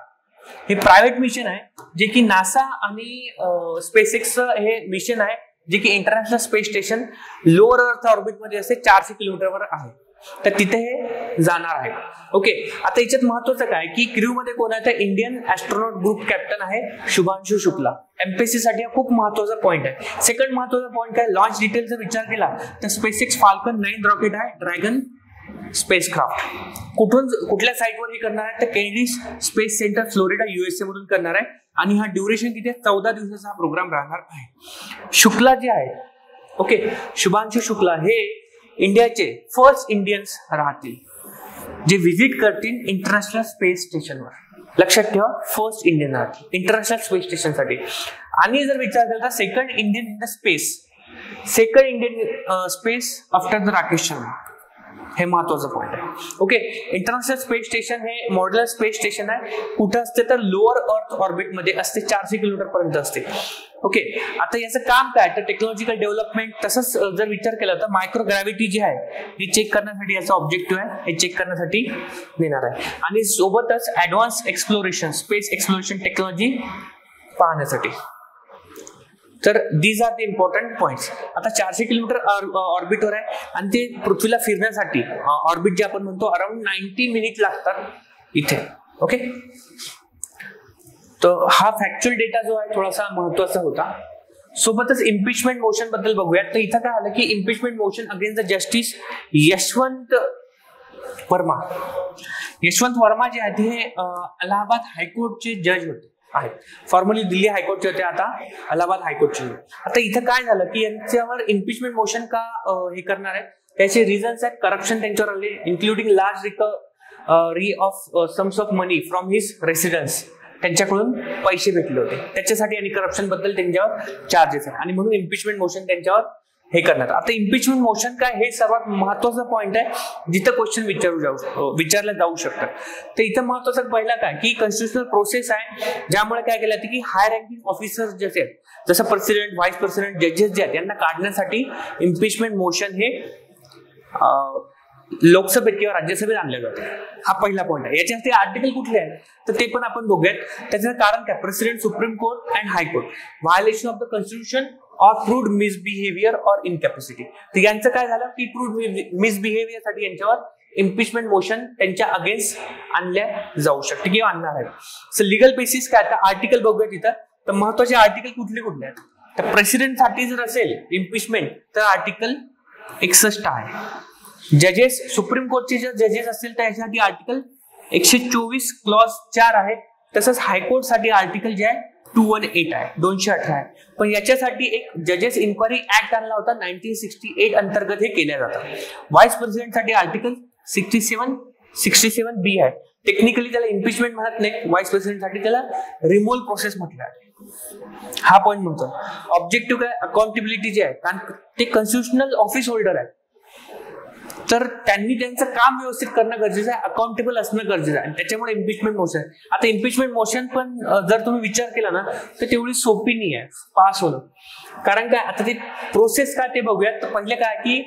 Speaker 1: हे प्रायव्हेट मिशन आहे जे की नासा आणि स्पेसएक्सचं हे मिशन आहे जे की international space station lower earth orbit मध्ये असते 400 किलोमीटरवर आहे, तर तिथे हे जाणार आहे. ओके, आता याच्यात महत्वाचं काय की क्रू मध्ये कोण आहे तर इंडियन ऍस्ट्रॉनॉट ग्रुप कॅप्टन आहे शुभांशु शुक्ला. एमपीएससी साठी हा खूप महत्वाचा पॉईंट आहे. सेकंड महत्वाचा पॉईंट काय, लॉन्च डिटेल जर विचार केला तर स्पेसएक्स फाल्कन 9 रॉकेट आहे ड्रॅगन स्पेसक्राफ्ट. कुठल्या साईटवर हे करणार आहे तर Kennedy space centre Florida USA मधून करणार आहे. आणि हा ड्युरेशन किती आहे, 14 दिवसाचा हा प्रोग्राम राहणार आहे. शुक्ला जे आहे, ओके, शुभांशु शुक्ला हे इंडियाचे फर्स्ट इंडियन्स राहतील जे व्हिजिट करतील इंटरनॅशनल स्पेस स्टेशनवर. लक्षात ठेवा, फर्स्ट इंडियन राहतील इंटरनॅशनल स्पेस स्टेशन साठी. आणि जर विचार केला तर second Indian in the space, second Indian space after the Rakesh Sharma. हे महत्वाचं पॉईंट आहे. ओके, इंटरनॅशनल स्पेस स्टेशन हे मॉड्युलर स्पेस स्टेशन आहे. कुठं असते तर लोअर अर्थ ऑर्बिट मध्ये असते, 400 किलोमीटर पर्यंत असते. ओके, आता याचं काम काय तर टेक्नॉलॉजिकल डेव्हलपमेंट. तसंच जर विचार केला तर मायक्रोग्रॅव्हिटी जी आहे हे चेक करण्यासाठी याचा ऑब्जेक्टिव्ह आहे, हे चेक करण्यासाठी देणार आहे. आणि सोबतच advance exploration, space exploration technology पाहण्यासाठी. तर these are the important points. आता 400 किलोमीटर ऑर्बिटवर आहे आणि ते पृथ्वीला फिरण्यासाठी ऑर्बिट जे आपण म्हणतो अराउंड 90 मिनिट लागतात इथे. ओके, तर हा फॅक्च्युअल डेटा जो आहे थोडासा महत्वाचा होता. सोबतच इम्पिचमेंट मोशन बद्दल बघूयात. तर इथं काय आलं की impeachment motion against the justice Yashwant Verma. Yashwant Verma जे आहेत हे अलाहाबाद हायकोर्टचे जज होते आहेत. फॉर्मली दिल्ली हायकोर्टचे होते, आता अलाहाबाद हायकोर्टचे. आता इथं काय झालं की यांच्यावर इम्पिचमेंट मोशन का हे करणार आहे, त्याचे रिझन्स आहेत. करप्शन त्यांच्यावर आले, including large recovery of sums of money from his residence. त्यांच्याकडून पैसे भेटले होते त्याच्यासाठी आणि करप्शन बद्दल त्यांच्यावर चार्जेस आहेत आणि म्हणून इम्पिचमेंट मोशन त्यांच्यावर हे करणार. आता इम्पिचमेंट मोशन काय हे सर्वात महत्वाचा पॉईंट आहे जिथं क्वेश्चन विचारला जाऊ शकतात. तर इथं महत्वाचं पहिला काय की कॉन्स्टिट्युशनल प्रोसेस आहे ज्यामुळे काय केलं की हाय रँकिंग ऑफिसर जे आहेत जसं प्रेसिडेंट, व्हाईस प्रेसिडेंट, जजेस जे आहेत यांना काढण्यासाठी इम्पिचमेंट मोशन हे लोकसभेत किंवा राज्यसभेत आणलं जातं. हा पहिला पॉईंट आहे. याच्यात आर्टिकल कुठले आहेत तर ते पण आपण बघूयात. त्याचं कारण काय, president, supreme court and high court, violation of the constitution or proved misbehaviour or incapacity. तर यांचं काय झालं की प्रूव्ड मिसबिहेवियर साठी यांच्यावर इम्पिचमेंट मोशन त्यांच्या अगेन्स्ट आणल्या जाऊ शकते किंवा आणणार आहे. सो लिगल बेसिस काय, आता आर्टिकल बघूया तिथं. तर महत्वाचे आर्टिकल कुठले कुठले आहेत तर प्रेसिडेंट साठी जर असेल इम्पिचमेंट तर आर्टिकल 61 आहे. जजेस, सुप्रीम कोर्टचे जर जजेस असतील तर यासाठी आर्टिकल 124 क्लॉज 4 आहे. तसंच हायकोर्ट साठी आर्टिकल जे आहे 218 आहे, 218 आहे. पण याच्यासाठी एक जजेस इन्क्वायरी ऍक्ट आणला होता 1968 अंतर्गत हे केल्या जातात. व्हाईस प्रेसिडेंट साठी आर्टिकल 67 67B आहे. टेक्निकली त्याला इम्पिचमेंट म्हणत नाही, व्हाईस प्रेसिडेंटसाठी त्याला रिमूव्हल प्रोसेस म्हटलं आहे. हा पॉईंट म्हणतो. ऑब्जेक्टिव्ह काय, अकाउंटेबिलिटी जे आहे, कारण ते कॉन्स्टिट्युशनल ऑफिस होल्डर आहे, तर त्यांनी त्यांचं काम व्यवस्थित करणं गरजेचं आहे, अकाउंटेबल असणं गरजेचं आहे, आणि त्याच्यामुळे इम्पिचमेंट मोशन आहे. आता इम्पिचमेंट मोशन पण जर तुम्ही विचार केला ना तर तेवढी सोपी नाही आहे पास होणं. कारण काय, आता ते प्रोसेस काय ते बघूयात. तर पहिले काय की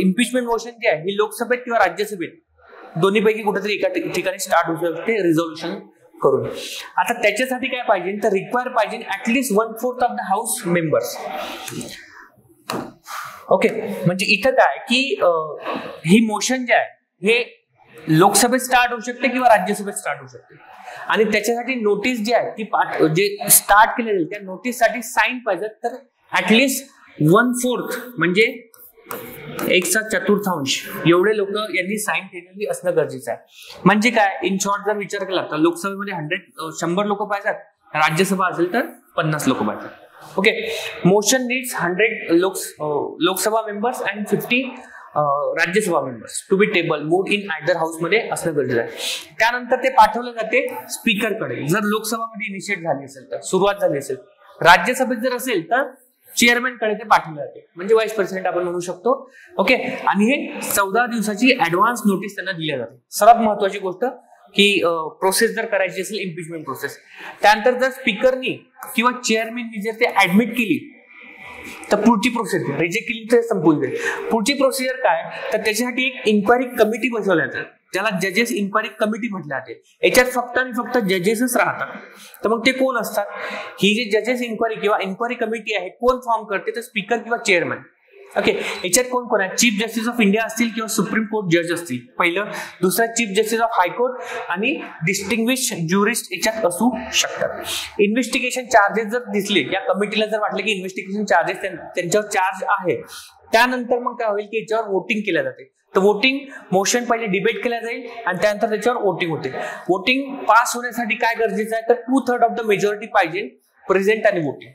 Speaker 1: इम्पिचमेंट मोशन जे आहे ही लोकसभेत किंवा राज्यसभेत दोन्हीपैकी कुठेतरी एका ठिकाणी स्टार्ट होऊ शकते रिझोल्युशन करून. आता त्याच्यासाठी काय पाहिजे, तर रिक्वायर पाहिजे at least 1/4 of the house members. Okay, म्हणजे इथं काय की ही मोशन जे आहे हे लोकसभेत स्टार्ट होऊ शकते किंवा राज्यसभेत स्टार्ट होऊ शकते, आणि त्याच्यासाठी नोटीस जी आहे ती जे स्टार्ट केली जाईल त्या नोटीससाठी साईन पाहिजे. तर ऍटलीस्ट 1/4 म्हणजे 1/4 एवढे लोक यांनी साईन केलेली असणं गरजेचं आहे. म्हणजे काय, इन शॉर्ट जर विचार केला तर लोकसभेमध्ये 100 लोक पाहिजेत, राज्यसभा असेल तर 50 लोक पाहिजेत. Okay, motion needs 100 Lok Sabha members and 50 Rajya Sabha members to be table moved in either house मध्ये असणं गरजेचं आहे. त्यानंतर ते पाठवलं जाते स्पीकरकडे. जर लोकसभामध्ये इनिशिएट झाली असेल तर, सुरुवात झाली असेल, राज्यसभेत जर असेल तर चेअरमॅन कडे ते पाठवले जाते, म्हणजे व्हाईस प्रेसिडेंट आपण म्हणू शकतो. ओके, आणि हे 14 दिवसाची ऍडव्हान्स नोटीस त्यांना दिल्या जाते. सर्वात महत्वाची गोष्ट की प्रोसेस जर करायची असेल इम्पिचमेंट प्रोसेस, त्यानंतर जर स्पीकरनी किंवा चेअरमॅननी जर ते ऍडमिट केली तर पुढची प्रोसिजर, रिजेक्ट केली तर संपून जाईल. पुढची प्रोसिजर काय, तर त्याच्यासाठी एक इन्क्वायरी कमिटी बसवल्या जातात, त्याला जजेस इन्क्वायरी कमिटी म्हटलं जाते. याच्यात फक्त आणि फक्त जजेसच राहतात. तर मग ते कोण असतात, ही जी जजेस इन्क्वायरी किंवा इन्क्वायरी कमिटी आहे कोण फॉर्म करते, तर स्पीकर किंवा चेअरमॅन. ओके, याच्यात कोण कोण आहे, चीफ जस्टिस ऑफ इंडिया असतील किंवा सुप्रीम कोर्ट जज असतील पहिलं, दुसरा चीफ जस्टिस ऑफ हायकोर्ट आणि डिस्टिंग्विश ज्युरिस्ट याच्यात असू शकतात. इन्व्हेस्टिगेशन चार्जेस जर दिसले, या कमिटीला जर वाटलं की इन्व्हेस्टिगेशन चार्जेस त्यांच्यावर चार्ज आहे, त्यानंतर मग काय होईल की याच्यावर वोटिंग केल्या जाते. तर वोटिंग मोशन पहिले डिबेट केल्या जाईल आणि त्यानंतर त्याच्यावर वोटिंग होते. वोटिंग पास होण्यासाठी काय गरजेचं आहे, तर 2/3 ऑफ द मेजॉरिटी पाहिजे प्रेझेंट आणि वोटिंग,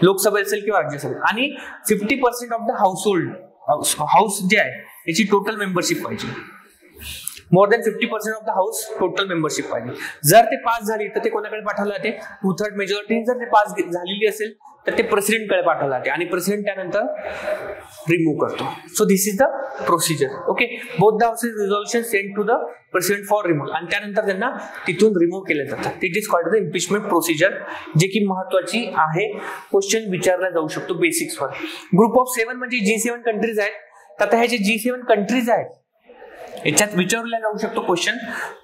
Speaker 1: लोकसभा असेल किंवा राज्यसभा, आणि 50% ऑफ द हाऊस जे आहे याची टोटल मेंबरशिप पाहिजे. More than 50% of the house total membership पाहिजे. जर ते पास झाली तर ते कोणाकडे पाठवलं जाते, 2/3 मेजॉरिटी जर ते पास झालेली असेल तर ते प्रेसिडेंटकडे पाठवलं जाते, आणि प्रेसिडेंट त्यानंतर रिमूव्ह करतो. So this is the procedure. Okay, both the houses resolution send to the president for removal, आणि त्यानंतर त्यांना तिथून रिमूव्ह केले जातात. It is called the impeachment procedure, जे की महत्वाची आहे. क्वेश्चन विचारला जाऊ शकतो बेसिक्सवर. ग्रुप ऑफ 7 म्हणजे G7 कंट्रीज आहेत. तर आता हे जे G7 कंट्रीज आहेत याच्यात विचारला जाऊ शकतो क्वेश्चन.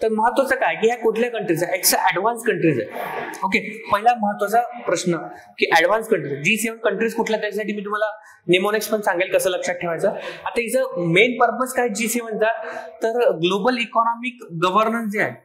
Speaker 1: तर महत्वाचं काय की ह्या कुठल्या कंट्रीज आहे, एक्स ऍडव्हान्स कंट्रीज आहे. ओके, पहिला महत्वाचा प्रश्न की ऍडव्हान्स कंट्रीज, G7 कंट्रीज कुठल्या, त्यासाठी मी तुम्हाला नेमोनिक्स पण सांगेल कसं लक्षात ठेवायचं. आता हिचं मेन पर्पज काय G7चा, तर ग्लोबल इकॉनॉमिक गव्हर्नन्स जे आहे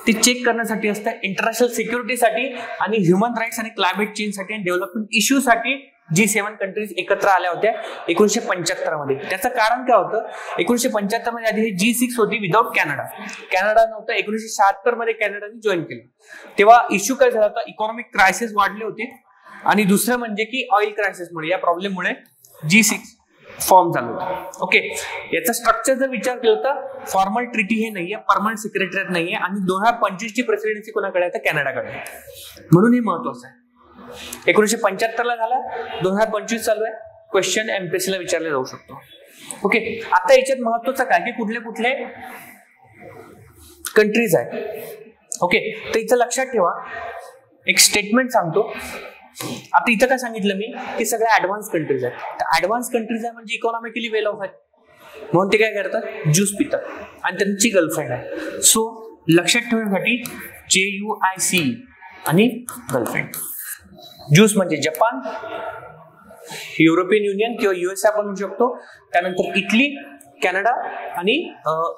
Speaker 1: ते चेक करण्यासाठी असतं, इंटरनॅशनल सिक्युरिटीसाठी आणि ह्युमन राईट्स आणि क्लायमेट चेंजसाठी आणि डेव्हलपमेंट इश्यूसाठी G7 कंट्रीज एकत्र आल्या होत्या 1975 मध्ये. त्याचं कारण काय होतं, 1975 मध्ये आधी G6 होती विदाउट कॅनडा नव्हतं. 1976 मध्ये कॅनडाने जॉईन केलं. तेव्हा इश्यू काय झाला होता, इकॉनॉमिक क्रायसिस वाढले होते, आणि दुसरं म्हणजे की ऑइल क्रायसिसमुळे, या प्रॉब्लेममुळे G6 फॉर्म झालं होतं. ओके, याचा स्ट्रक्चर जर विचार केला तर फॉर्मल ट्रिटी हे नाहीये, परमनंट सेक्रेटरीत नाहीये, आणि 2025 ची प्रेसिडेन्सी कोणाकडे आहे, तर कॅनडाकडे. म्हणून हे महत्वाचं आहे. 1975 ला झाला, 2025 चालू आहे. क्वेश्चन एमपीएससी ला विचारले जाऊ शकतो. ओके, आता याच्यात महत्वाचं काय की कुठले कुठले कंट्रीज आहेत. ओके, तर इथं लक्षात ठेवा, एक स्टेटमेंट सांगतो. आता इथं काय सांगितलं मी की सगळ्या ऍडव्हान्स कंट्रीज आहेत. तर ऍडव्हान्स कंट्रीज आहे म्हणजे इकॉनॉमिकली वेल ऑफ आहेत, म्हणून ते काय करतात, ज्यूस पितात, आणि त्यांची गर्लफ्रेंड आहे. सो लक्षात ठेवण्यासाठी JUIC आणि गर्लफ्रेंड. ज्यूस म्हणजे जपान, युरोपियन युनियन किंवा USA आपण म्हणू शकतो, त्यानंतर इटली, कॅनडा आणि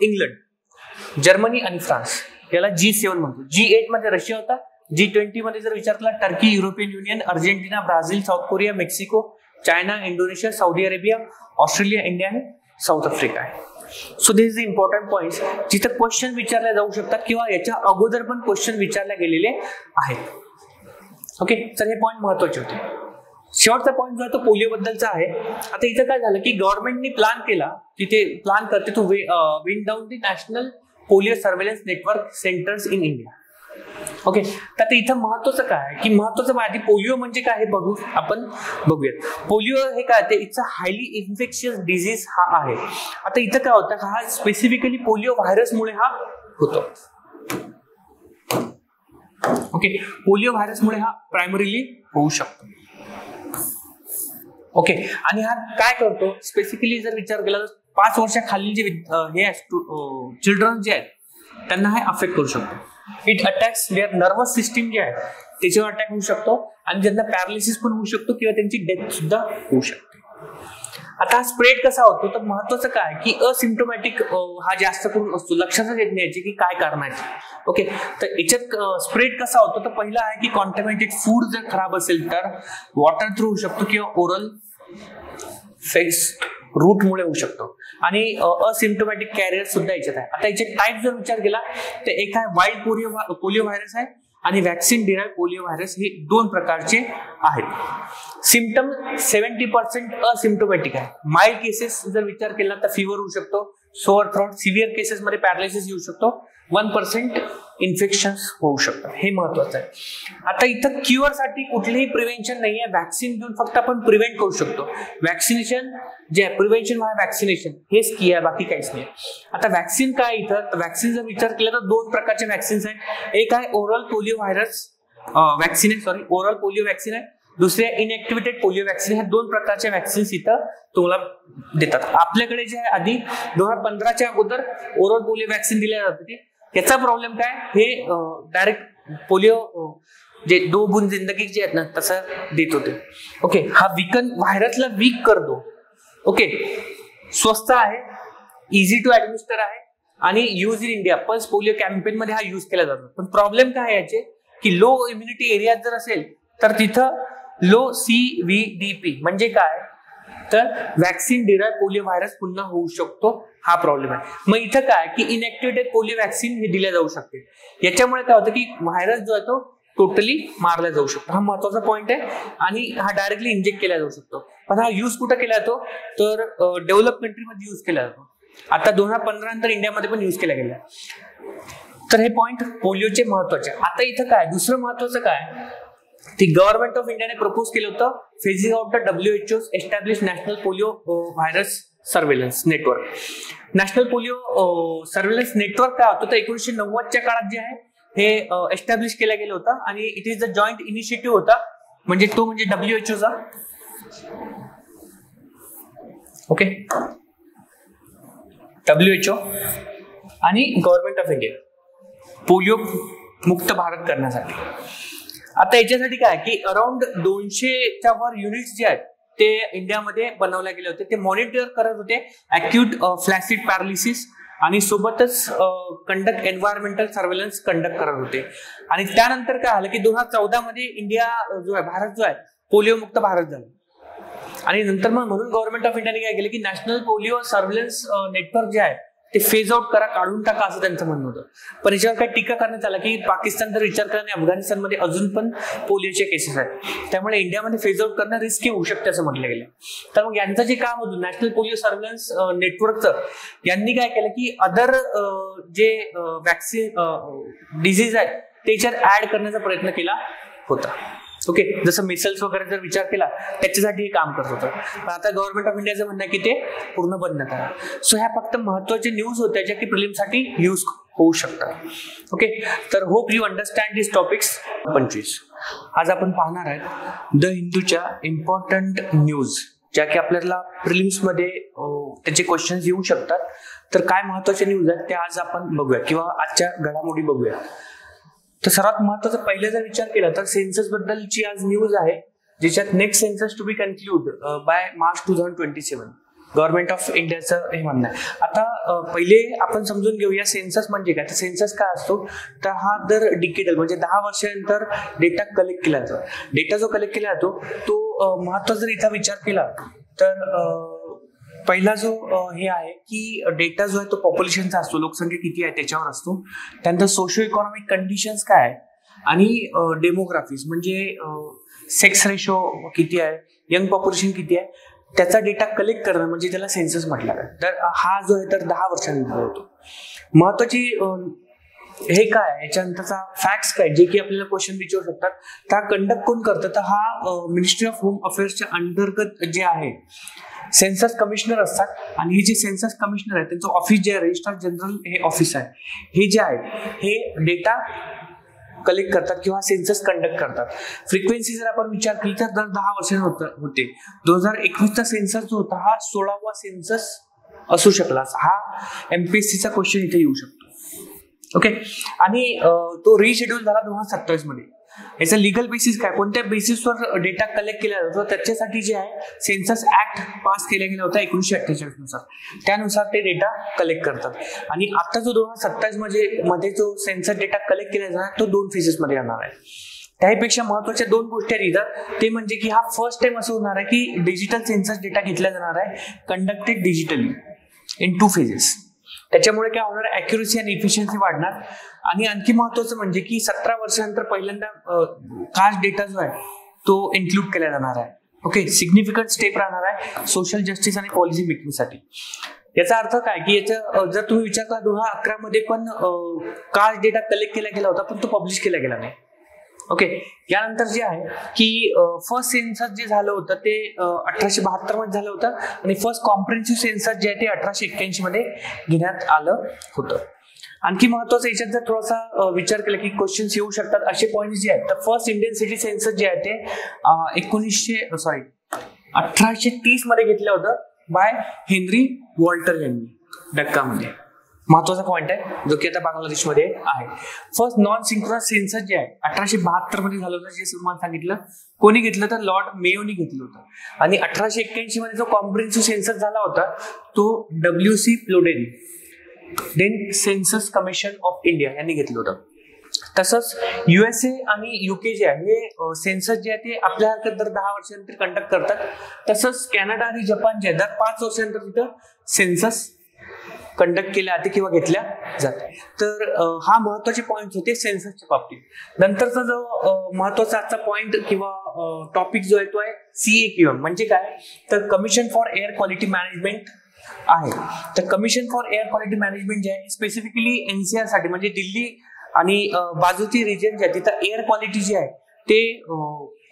Speaker 1: इंग्लंड, जर्मनी आणि फ्रान्स, याला G7 म्हणतो. G8 मध्ये रशिया होता. G20 मध्ये जर विचार केला, Turkey, European union, Argentina, Brazil, south Korea, Mexico, China, Indonesia, Saudi Arabia, Australia, India आणि साऊथ आफ्रिका आहे. So this is important points जिथे क्वेश्चन विचारले जाऊ शकतात किंवा याच्या अगोदर पण क्वेश्चन विचारले गेलेले आहेत. ओके, तर हे पॉईंट महत्वाचे होते. शेवटचा पॉईंट जो आहे तो पोलिओ बद्दलचा आहे. आता इथं काय झालं की गव्हर्नमेंटनी प्लॅन केला की ते प्लॅन करते to wind down the national polio surveillance network centres in India. Okay, तर इथं महत्वाचं काय की महत्वाचं आधी पोलिओ म्हणजे काय हे आपण बघूयात. पोलिओ हे काय ते it's a highly infectious disease हा आहे. आता इथं काय होतं हा स्पेसिफिकली पोलिओ व्हायरसमुळे हा होतो. ओके, पोलिओ व्हायरसमुळे हा प्रायमरीली होऊ शकतो. ओके, आणि हा काय करतो स्पेसिफिकली जर विचार केला तर 5 वर्षाखालील जे हे चिल्ड्रन जे आहेत त्यांना हे अफेक्ट करू शकतो. It attacks their nervous system जे आहे त्याच्यावर अटॅक होऊ शकतो आणि ज्यांना पॅरालिसिस पण होऊ शकतो किंवा त्यांची डेथ सुद्धा होऊ शकते. आता हा स्प्रेड कसा होतो तर महत्वाचं काय की असिम्प्टोमॅटिक हा जास्त करून असतो. लक्षातच येत नाही की काय कारण आहे. ओके, तर याच्यात स्प्रेड कसा होतो तर पहिला आहे की कॉन्टॅमिनेटेड फूड जर खराब असेल तर वॉटर थ्रू होऊ शकतो किंवा ओरल फेस रूट मुळे होऊ शकतो आणि असिम्प्टोमॅटिक कॅरियर सुद्धा याच्यात आहे. आता याचे टाईप जर विचार केला तर एक आहे वाईल्ड पोलिओ व्हायरस आहे आणि व्हॅक्सिन डिराइव्ह पोलिओ व्हायरस हे 2 प्रकारचे आहेत. सिम्पटम 70% असिम्प्टोमॅटिक आहे. माइल्ड केसेस जर विचार केला तर फीवर होऊ शकतो, सोअर थ्रोट, सिव्हिअर केसेस मध्ये पॅरालिसिस येऊ शकतो, 1% इन्फेक्शन होऊ शकतात. हे महत्वाचं आहे. आता इथं क्युअर साठी कुठलेही प्रिव्हेंशन नाही आहे. व्हॅक्सिन देऊन फक्त आपण प्रिव्हेंट करू शकतो. व्हॅक्सिनेशन जे आहे प्रिव्हेंशन आहे व्हॅक्सिनेशन हेच की आहे, बाकी काहीच नाही. आता व्हॅक्सिन काय इथं व्हॅक्सिन जर विचार केला तर 2 प्रकारचे व्हॅक्सिन्स आहेत. एक आहे ओरल पोलिओ व्हायरस व्हॅक्सिन आहे, सॉरी ओरल पोलिओ व्हॅक्सिन आहे. दुसरे इनएक्टिव्हेटेड पोलिओ व्हॅक्सिन. ह्या 2 प्रकारच्या व्हॅक्सिन्स इथं तुम्हाला देतात. आपल्याकडे जे आहे आधी 2015च्या अगोदर ओरल पोलिओ व्हॅक्सिन दिल्या जात होती. याचा प्रॉब्लेम काय हे डायरेक्ट पोलिओ जे 2 बूंद जिंदगी जे आहेत ना तसं देत होते. ओके, हा व्हायरसला वीक करतो. ओके, स्वस्त आहे, इझी टू ऍडमिनिस्टर आहे आणि use in India pulse polio campaign मध्ये हा यूज केला जातो. पण प्रॉब्लेम काय याचे की लो इम्युनिटी एरियात जर असेल तर तिथं लो CVDP म्हणजे काय तर व्हॅक्सिन डिराइव्ह पोलिओ व्हायरस पुन्हा होऊ शकतो. हा प्रॉब्लेम आहे. मग इथं काय की इनएक्टिव्हेटेड पोलिओ व्हॅक्सिन हे दिल्या जाऊ शकते. याच्यामुळे काय होतं की व्हायरस जो आहे तो टोटली मारला जाऊ शकतो. हा महत्वाचा पॉईंट आहे आणि हा डायरेक्टली इंजेक्ट केला जाऊ शकतो. पण हा यूज कुठं केला जातो तर डेव्हलप कंट्रीमध्ये यूज केला जातो. आता 2015 नंतर इंडियामध्ये पण यूज केला गेला. तर हे पॉईंट पोलिओचे महत्वाचे. आता इथं काय दुसरं महत्वाचं काय ती गव्हर्नमेंट ऑफ इंडियाने प्रपोज केलं होतं phasing out the WHO establish national polio virus surveillance network. National polio surveillance network काय होतं तर 1990च्या काळात जे आहे हे एस्टॅब्लिश केलं गेलं होतं आणि it is the joint initiative होता. म्हणजे तो म्हणजे WHO ओके WHO आणि गव्हर्नमेंट ऑफ इंडिया पोलिओ मुक्त भारत करण्यासाठी. आता याच्यासाठी काय की अराउंड 200च्या वर युनिट्स जे आहेत ते इंडियामध्ये बनवले गेले होते. ते मॉनिटर करत होते अॅक्यूट फ्लॅसिड पॅरालिसिस आणि सोबतच कंडक्ट एन्व्हायरमेंटल सर्वेलन्स कंडक्ट करत होते. आणि त्यानंतर काय झालं की 2014 मध्ये इंडिया जो आहे भारत जो आहे पोलिओ मुक्त भारत झाला. आणि नंतर मग म्हणून गव्हर्नमेंट ऑफ इंडियाने काय केलं की नॅशनल पोलिओ सर्वेलन्स नेटवर्क जे आहे ते फेज आउट करा, काढून टाका असं त्यांचं म्हणणं होतं. पण याच्यावर काही टीका करण्यात आला की पाकिस्तान जर विचार करा आणि अफगाणिस्तानमध्ये अजून पण पोलिओचे केसेस आहेत त्यामुळे इंडियामध्ये फेज आउट करणं रिस्की होऊ शकते असं म्हटलं गेलं. तर मग यांचं जे काम होतं नॅशनल पोलिओ सर्वेलन्स नेटवर्कचं यांनी काय केलं की अदर जे व्हॅक्सिन डिझीज आहेत त्याच्यात ऍड करण्याचा प्रयत्न केला होता. ओके, जसं मिसल्स वगैरे जर विचार केला त्याच्यासाठी हे काम करत होतं. पण आता गव्हर्नमेंट ऑफ इंडियाचं म्हणणं आहे की ते पूर्ण बंद करा. सो ह्या फक्त महत्वाचे न्यूज होत्या ज्या की प्रिलिमसाठी यूज होऊ शकतात. ओके, तर hope you understand this topics. 25 आज आपण पाहणार आहेत द हिंदूच्या इम्पॉर्टंट न्यूज ज्या की आपल्याला प्रिलिम्स मध्ये त्याचे क्वेश्चन्स येऊ शकतात. तर काय महत्वाचे न्यूज आहेत ते आज आपण बघूया किंवा आजच्या घडामोडी बघूया. तर सर्वात महत्वाचा पहिला जर विचार केला तर सेन्सस बद्दलची आज न्यूज आहे ज्याच्यात next census to be concluded by March 2027 government of इंडियाचं हे म्हणणं आहे. आता पहिले आपण समजून घेऊया सेन्सस म्हणजे काय. तर सेन्सस काय असतो तर हा दर डिकेडल म्हणजे 10 वर्षानंतर डेटा कलेक्ट केला जातो. डेटा जो कलेक्ट केला जातो तो महत्वाचा जर इथं विचार केला तर पहिला जो हे आहे की डेटा जो आहे तो पॉप्युलेशनचा असतो, लोकसंख्या किती आहे त्याच्यावर असतो. त्यानंतर सोशो इकॉनॉमिक कंडिशन्स काय आहे आणि डेमोग्राफीज म्हणजे सेक्स रेशो किती आहे, यंग पॉप्युलेशन किती आहे त्याचा डेटा कलेक्ट करणं म्हणजे त्याला सेन्सस म्हटलं आहे. तर हा जो आहे तर 10 वर्षांनंतर होतो. महत्वाची हे काय याच्यानंतरचा फॅक्ट्स काय जे की आपल्याला क्वेश्चन विचारू शकतात. त्या कंडक्ट कोण करतं तर हा मिनिस्ट्री ऑफ होम अफेअर्सच्या अंतर्गत जे आहे सेन्सस कमिशनर असतात. आणि हे जे सेन्सस कमिशनर आहे त्यांचं ऑफिस जे आहे रजिस्ट्रार जनरल हे ऑफिस आहे. हे जे आहे हे डेटा कलेक्ट करतात किंवा सेन्सस कंडक्ट करतात. फ्रिक्वेन्सी जर आपण विचार केली तर दर 10 वर्षांनी होते. 2021चा सेन्सस जो होता हा 16वा सेन्सस असू शकला. हा MPSCचा क्वेश्चन इथे येऊ शकतो. ओके. आणि तो रिशेड्यूल झाला 2027 मध्ये. याचा लिगल बेसिस काय, कोणत्या बेसिसवर डेटा कलेक्ट केला जातो त्याच्यासाठी जे आहे सेन्सस ऍक्ट पास केला गेला होता 1948 नुसार. त्यानुसार ते डेटा कलेक्ट करतात. आणि आता जो 2027 मध्ये जो सेन्सस डेटा कलेक्ट केला जाणार तो 2 फेजेस मध्ये येणार आहे. त्यापेक्षा महत्वाच्या 2 गोष्टी आहेत इथं. ते म्हणजे की हा फर्स्ट टाइम असं होणार आहे की डिजिटल सेन्सस डेटा घेतला जाणार आहे कंडक्टेड डिजिटली इन 2 फेजेस. त्याच्यामुळे काय होणार, ऍक्युरेसी आणि इफिशियन्सी वाढणार. आणि आणखी महत्वाचं म्हणजे की 17 वर्षानंतर पहिल्यांदा कास्ट डेटा जो आहे तो इन्क्लूड केला जाणार आहे. ओके. सिग्निफिकंट स्टेप राहणार आहे सोशल जस्टिस आणि पॉलिसी मेकिंगसाठी. याचा अर्थ काय की याचा जर तुम्ही विचार करा 2011 मध्ये पण कास्ट डेटा कलेक्ट केला गेला होता पण तो पब्लिश केला गेला नाही. ओके. यानंतर जे आहे की फर्स्ट सेन्सस जे झालं होतं ते 1872 मध्ये झालं होतं. आणि फर्स्ट कॉम्प्रिहेन्सिव्ह सेन्सस जे आहे ते 1881 मध्ये घेण्यात आलं होतं. आणखी महत्वाचं याच्यात जर थोडासा विचार केला की क्वेश्चन्स येऊ शकतात असे पॉईंट जे आहेत तर फर्स्ट इंडियन सिटी सेन्सस जे आहे ते 1830 मध्ये घेतलं होतं बाय हेनरी वॉल्टर यांनी डक्कामध्ये. महत्वाचा पॉईंट आहे जो की आता बांगलादेशमध्ये आहे. फर्स्ट नॉन सिंक्रोनस सेन्सस जे आहे 1872 मध्ये झालं होतं जे तुम्हाला सांगितलं. कोणी घेतलं तर लॉर्ड मेयोनी घेतलं होतं. आणि 1881 मध्ये जो कॉम्प्रिहेन्सिव्ह सेन्सस झाला होता तो WC Plowden then census commission of India यांनी घेतलं होतं. तसंच USA आणि UK जे आहे हे सेन्सस जे आहे ते आपल्या दर 10 वर्षानंतर कंडक्ट करतात. तसंच कॅनडा आणि जपान जे आहे दर 5 वर्षानंतर तिथं सेन्सस कंडक्ट केल्या जाते किंवा घेतल्या जाते. तर हा महत्वाचे पॉईंट होते सेन्ससच्या बाबतीत. नंतरचा जो महत्वाचा आजचा पॉईंट किंवा टॉपिक जो आहे तो आहे CAQM. म्हणजे काय तर commission for air quality management आहे. तर commission for air quality management जे आहे स्पेसिफिकली NCR साठी म्हणजे दिल्ली आणि बाजूची रिजन जे आहे तिथं एअर क्वालिटी जी आहे ते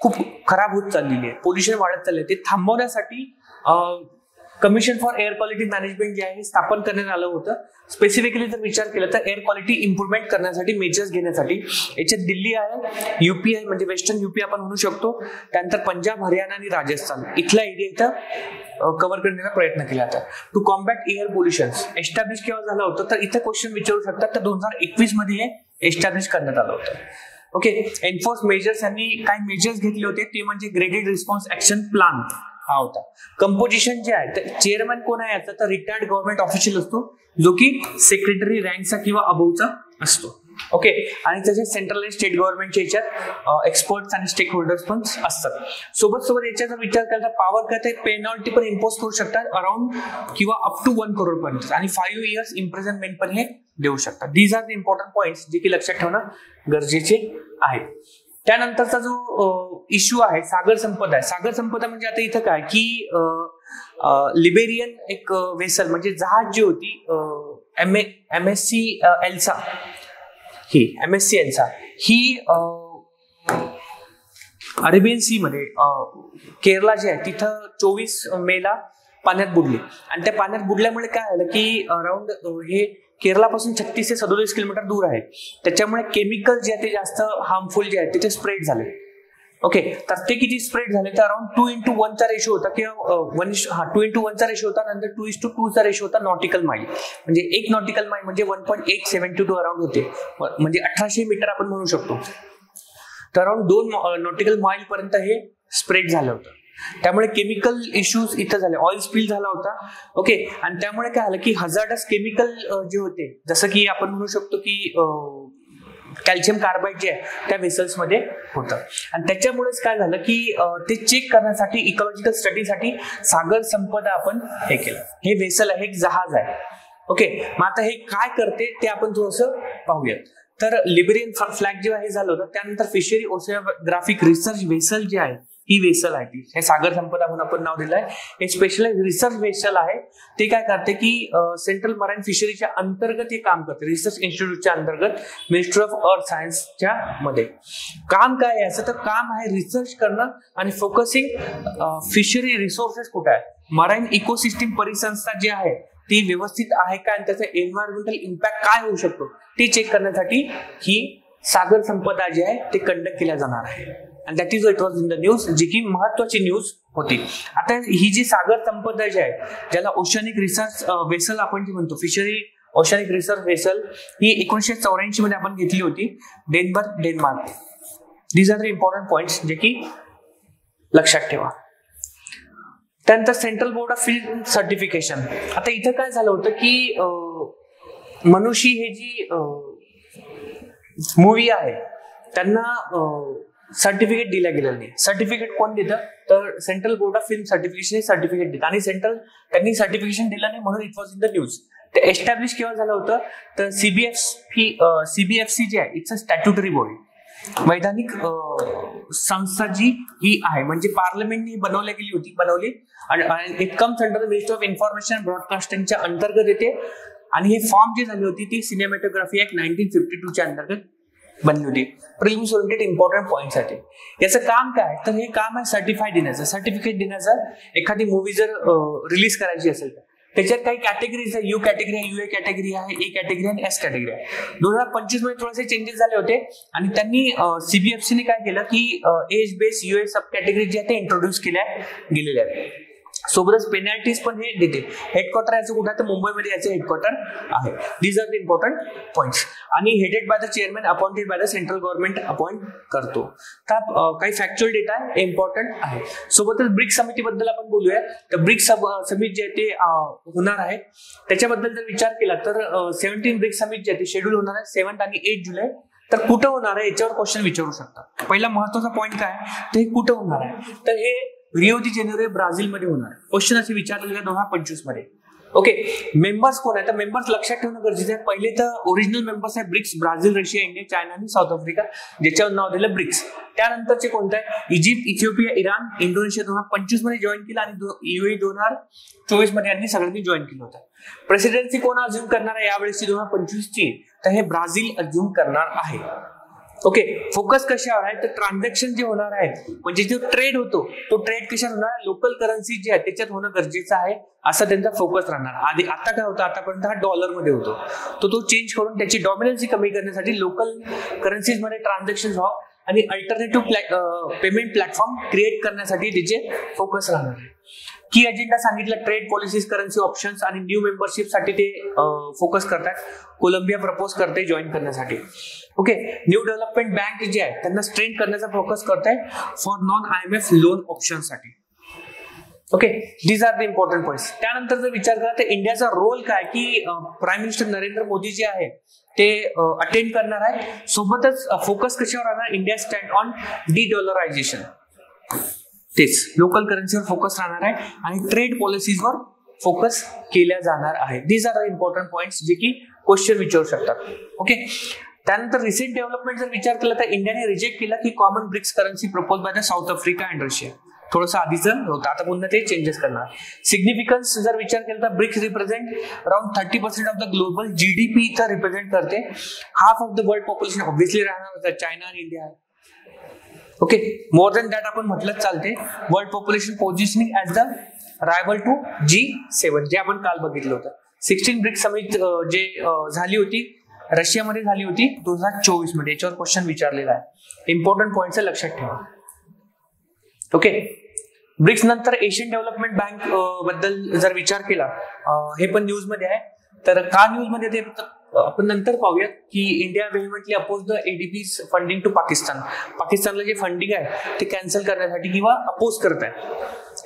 Speaker 1: खूप खराब होत चाललेली आहे. पोल्युशन वाढत चालले ते थांबवण्यासाठी commission for air quality management जे आहे स्थापन करण्यात आलं होतं. स्पेसिफिकली जर विचार केला तर एअर क्वालिटी इम्प्रुव्हमेंट करण्यासाठी मेजर्स घेण्यासाठी. याच्यात दिल्ली आहे, UP आहे म्हणजे वेस्टर्न UP आपण म्हणू शकतो. त्यानंतर पंजाब, हरियाणा आणि राजस्थान इथला एरिया इथं कव्हर करण्याचा प्रयत्न केला जातो. To combat air pollution establish केव्हा झालं होतं तर इथे क्वेश्चन विचारू शकतात. तर 2021 मध्ये हे एस्टॅब्लिश करण्यात आलं होतं. ओके. एन्फोर्स मेजर्स यांनी काही मेजर्स घेतले होते ते म्हणजे ग्रेडेड रिस्पॉन्स ऍक्शन प्लान हा होता. कंपोजिशन जे आहे तर चेअरमॅन कोण आहे याचा तर रिटायर्ड गव्हर्नमेंट ऑफिशियल असतो जो की सेक्रेटरी रँकचा किंवा अबोवचा असतो. ओके. आणि त्याचे सेंट्रल आणि स्टेट गव्हर्नमेंटच्या याच्यात एक्सपर्ट्स आणि स्टेक होल्डर्स पण असतात. सोबत याचा जर विचार केला तर पॉवर काय ते पेनॉल्टी पण इम्पोज करू शकतात अराउंड किंवा अप टू 1 करोड पर्यंत. आणि 5 इयर्स इम्प्रिझनमेंट पण हे देऊ शकतात. These are the important points जे की लक्षात ठेवणं गरजेचे आहे. त्यानंतरचा जो इश्यू आहे सागर संपदा आहे. सागर संपदा म्हणजे आता इथं काय की लिबेरियन एक वेसल म्हणजे जहाज जी होती MSC एल्सा ही अरेबियन सी मध्ये केरला जे आहे तिथं 24 मेला पाण्यात बुडली. आणि त्या पाण्यात बुडल्यामुळे काय झालं की अराउंड हे केरळापासून 36 ते 37 किलोमीटर दूर आहे. त्याच्यामुळे केमिकल जे आहे ते जास्त हार्मफुल जे आहे ते स्प्रेड झाले. ओके. तर ते किती स्प्रेड झाले तर अराउंड 2:1 चा रेशो होता किंवा 2:1 चा रेशो होता. नंतर 2:2 चा रेशो होता नॉटिकल माइल. म्हणजे एक नॉटिकल माइल म्हणजे 1.872 अराउंड होते म्हणजे 1800 मीटर आपण म्हणू शकतो. तर अराउंड 2 नॉटिकल माइल पर्यंत हे स्प्रेड झालं होतं. त्यामुळे केमिकल इश्यूज इथं झाले. ऑइल स्पिल झाला होता. ओके. आणि त्यामुळे काय झालं की हजार्डस केमिकल जे होते जसं की आपण म्हणू शकतो की कॅल्शियम कार्बाईड जे आहे त्या वेसल्स मध्ये होतं. आणि त्याच्यामुळेच काय झालं की ते चेक करण्यासाठी इकॉलॉजिकल स्टडीसाठी सागर संपदा आपण हे केलं. हे वेसल आहे, एक जहाज आहे. ओके. मग आता हे काय करते ते आपण थोडंसं पाहूयात. तर लिबेरियन फ्लॅग जेव्हा हे झालं होतं त्यानंतर फिशरी ओशिओग्राफिक रिसर्च वेसल जे आहे ही वेसल आहे ती, हे सागर संपदा म्हणून आपण नाव दिलं आहे. हे स्पेशल रिसर्च वेसल आहे. ते काय करते की सेंट्रल मराईन फिशरीच्या अंतर्गत हे काम करते, रिसर्च इन्स्टिट्यूटच्या अंतर्गत, मिनिस्ट्री ऑफ अर्थ सायन्सच्या मध्ये. काम काय आहे असं, तर काम आहे रिसर्च करणं आणि फोकसिंग फिशरी रिसोर्सेस कुठे आहे, मराईन इकोसिस्टीम परिसंस्था जी आहे ती व्यवस्थित आहे का आणि त्याचा एन्व्हायरमेंटल इम्पॅक्ट काय होऊ शकतो ते चेक करण्यासाठी ही सागर संपदा जी आहे ते कंडक्ट केल्या जाणार आहे. आणि that is it was in the news, जी की महत्वाची न्यूज होती. आता ही जी सागर संपदा जी आहे, ज्याला ओशनिक रिसर्च वेसल आपण जी म्हणतो, फिशरी ओशनिक रिसर्च वेसल, ही 1984 मध्ये आपण घेतली होती, Denmark. These are the important points जे की लक्षात ठेवा. त्यानंतर central board of film certification. आता इथं काय झालं होतं की मनुषी हे जी मूवी आहे त्यांना सर्टिफिकेट दिलं गेलेलं नाही. सर्टिफिकेट कोण देतं, तर central board of film certification हे सर्टिफिकेट देतं आणि त्यांनी सर्टिफिकेशन दिलं नाही म्हणून it was in the news. ते एस्टॅब्लिश केव्हा झालं होतं, तर सीबीएफसी जे आहे इट्स अ स्टॅट्युटरी बॉडी, वैधानिक संस्था जी ही आहे, म्हणजे पार्लमेंटने बनवली आणि it comes under the ministry of information ब्रॉडकास्टिंगच्या अंतर्गत येते. आणि हे फॉर्म जी झाली होती ती सिनेमॅटोग्राफी ऍक्ट 1952 च्या अंतर्गत बनली होती. प्रिलिम्स ओरिएंटेड इम्पॉर्टंट पॉइंट्स आहेत. याचं काम काय, तर हे काम आहे सर्टिफाईड देण्याचं, सर्टिफिकेट देण्याचं. एखादी मूवी जर रिलीज करायची असेल तर त्याच्यात काही कॅटेगरीज आहे, यू कॅटेगरी आहे, युए कॅटेगरी आहे, ए कॅटेगरी आणि एस कॅटेगरी आहे. 2025 मध्ये थोडेसे चेंजेस झाले होते आणि त्यांनी सीबीएफसीने काय केलं की एज बेस युए सब कॅटेगरी जे आहे ते इंट्रोड्यूस केल्या गेलेल्या आहेत. सोबतच पेनल्टीज पण हे देते. हेडक्वार्टर याचं कुठं आहे, तर मुंबईमध्ये याचं हेडक्वार्टर आहे. These are the important points. आणि headed by the chairman, appointed by the central government appoint करतो. तर काही फॅक्च्युअल डेटा आहे इम्पॉर्टंट आहे. सोबतच ब्रिक्स समितीबद्दल आपण बोलूया. तर ब्रिक्स समिट जे आहे ते होणार आहे, त्याच्याबद्दल जर विचार केला तर 17 ब्रिक्स समिट जे आहे ते शेड्यूल होणार आहे 7 आणि 8 जुलै. तर कुठं होणार आहे याच्यावर क्वेश्चन विचारू शकतात. पहिला महत्वाचा पॉईंट काय, तर हे कुठं होणार आहे, तर हे रिओ दी जेनेरो ब्राझील मध्ये होणार आहे. क्वेश्चन असे विचारले 2025 मध्ये. ओके, मेंबर्स कोण आहे, तर मेंबर्स लक्षात ठेवणं गरजेचं आहे. पहिले तर ओरिजिनल मेंबर्स आहे BRICS, Brazil, Russia, India, China आणि साऊथ आफ्रिका, ज्याच्यावर नाव दिलं ब्रिक्स. त्यानंतरचे कोणते आहे, इजिप्त, इथिओपिया, इराण, इंडोनेशिया 2025 मध्ये जॉईन केलं आणि युएई 2024 मध्ये यांनी सगळ्यांनी जॉईन केलं होतं. प्रेसिडेन्सी कोण अज्युम करणार आहे यावेळेसची 2025 ची, तर हे ब्राझील अज्युम करणार आहे. ओके, फोकस कशावर आहे, तर ट्रान्झॅक्शन जे होणार आहे, म्हणजे जो ट्रेड होतो तो ट्रेड कशात होणार, लोकल करन्सी जे आहे त्याच्यात होणं गरजेचं आहे, असा त्यांचा फोकस राहणार. आता काय होतं, आतापर्यंत हा डॉलरमध्ये होतो, तो चेंज करून त्याची डॉमिनन्सी कमी करण्यासाठी लोकल करन्सीज मध्ये ट्रान्झॅक्शन व्हावं आणि अल्टरनेटिव्ह पेमेंट प्लॅटफॉर्म क्रिएट करण्यासाठी त्याचे फोकस राहणार आहे. की अजेंडा सांगितलं, ट्रेड पॉलिसीज, करन्सी ऑप्शन्स आणि न्यू मेंबरशिप साठी ते फोकस करतात. कोलंबिया प्रपोज करते जॉईन करण्यासाठी. ओके, न्यू डेव्हलपमेंट बँक जे आहे त्यांना स्ट्रेंथ करण्याचा फोकस करत आहे for non IMF loan option साठी. Okay, these are the important points. त्यानंतर जर विचार करा तर इंडियाचा रोल काय, की प्राईम मिनिस्टर नरेंद्र मोदी जे आहे ते अटेंड करणार आहे. सोबतच फोकस कशावर राहणार, इंडिया स्टँड ऑन डी-डॉलरायझेशन, तेच लोकल करन्सीवर फोकस राहणार आहे आणि ट्रेड पॉलिसीजवर फोकस केल्या जाणार आहे. These are the important points जे की क्वेश्चन विचारू शकतात. ओके, त्यानंतर रिसेंट डेव्हलपमेंट जर विचार केला तर इंडियाने रिजेक्ट केला की common BRICS currency proposed by the South Africa and Russia. थोडंसं आधीचं होतं, आता पुन्हा ते चेंजेस करणार. सिग्निफिकन्स जर विचार केला तर BRICS represent around 30% of the global GDP इथं रिप्रेझेंट करते. Half of the world population obviously राहणार चायना आणि India. Okay, more than that आपण म्हटलंच चालते. World population positioning as the rival to G7 जे आपण काल बघितलं होतं. 16 ब्रिक्स समिट जे झाली होती रशियामध्ये झाली होती 2024 मध्ये, याच्यावर क्वेश्चन विचारलेला आहे. इम्पॉर्टंट पॉइंट्स लक्षात ठेवा. ओके, ब्रिक्स नंतर एशियन डेव्हलपमेंट बँक बद्दल जर विचार केला, हे पण न्यूज मध्ये आहे. तर का न्यूज मध्ये ते आपण नंतर पाहूयात की India vehemently oppose the ADB's funding to Pakistan. पाकिस्तानला जे फंडिंग आहे ते कॅन्सल करण्यासाठी किंवा अपोज करत आहे.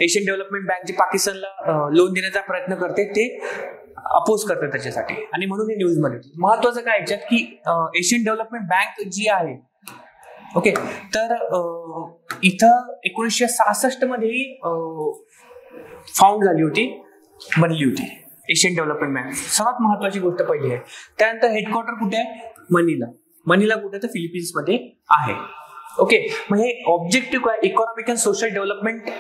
Speaker 1: एशियन डेव्हलपमेंट बँक जे पाकिस्तानला लोन देण्याचा प्रयत्न करते ते अपोज करते त्याच्यासाठी, आणि म्हणून हे न्यूज मध्ये. महत्वाचं काय याच्यात की एशियन डेव्हलपमेंट बँक जी आहे, ओके, तर इथं 1966 मध्ये फाउंड झाली होती, बनली होती एशियन डेव्हलपमेंट बँक. सर्वात महत्वाची गोष्ट पहिली आहे. त्यानंतर हेडक्वार्टर कुठे आहे, मनिला. कुठे, तर फिलिपिन्स मध्ये आहे. ओके, मग हे ऑब्जेक्टिव्ह काय, economic and social development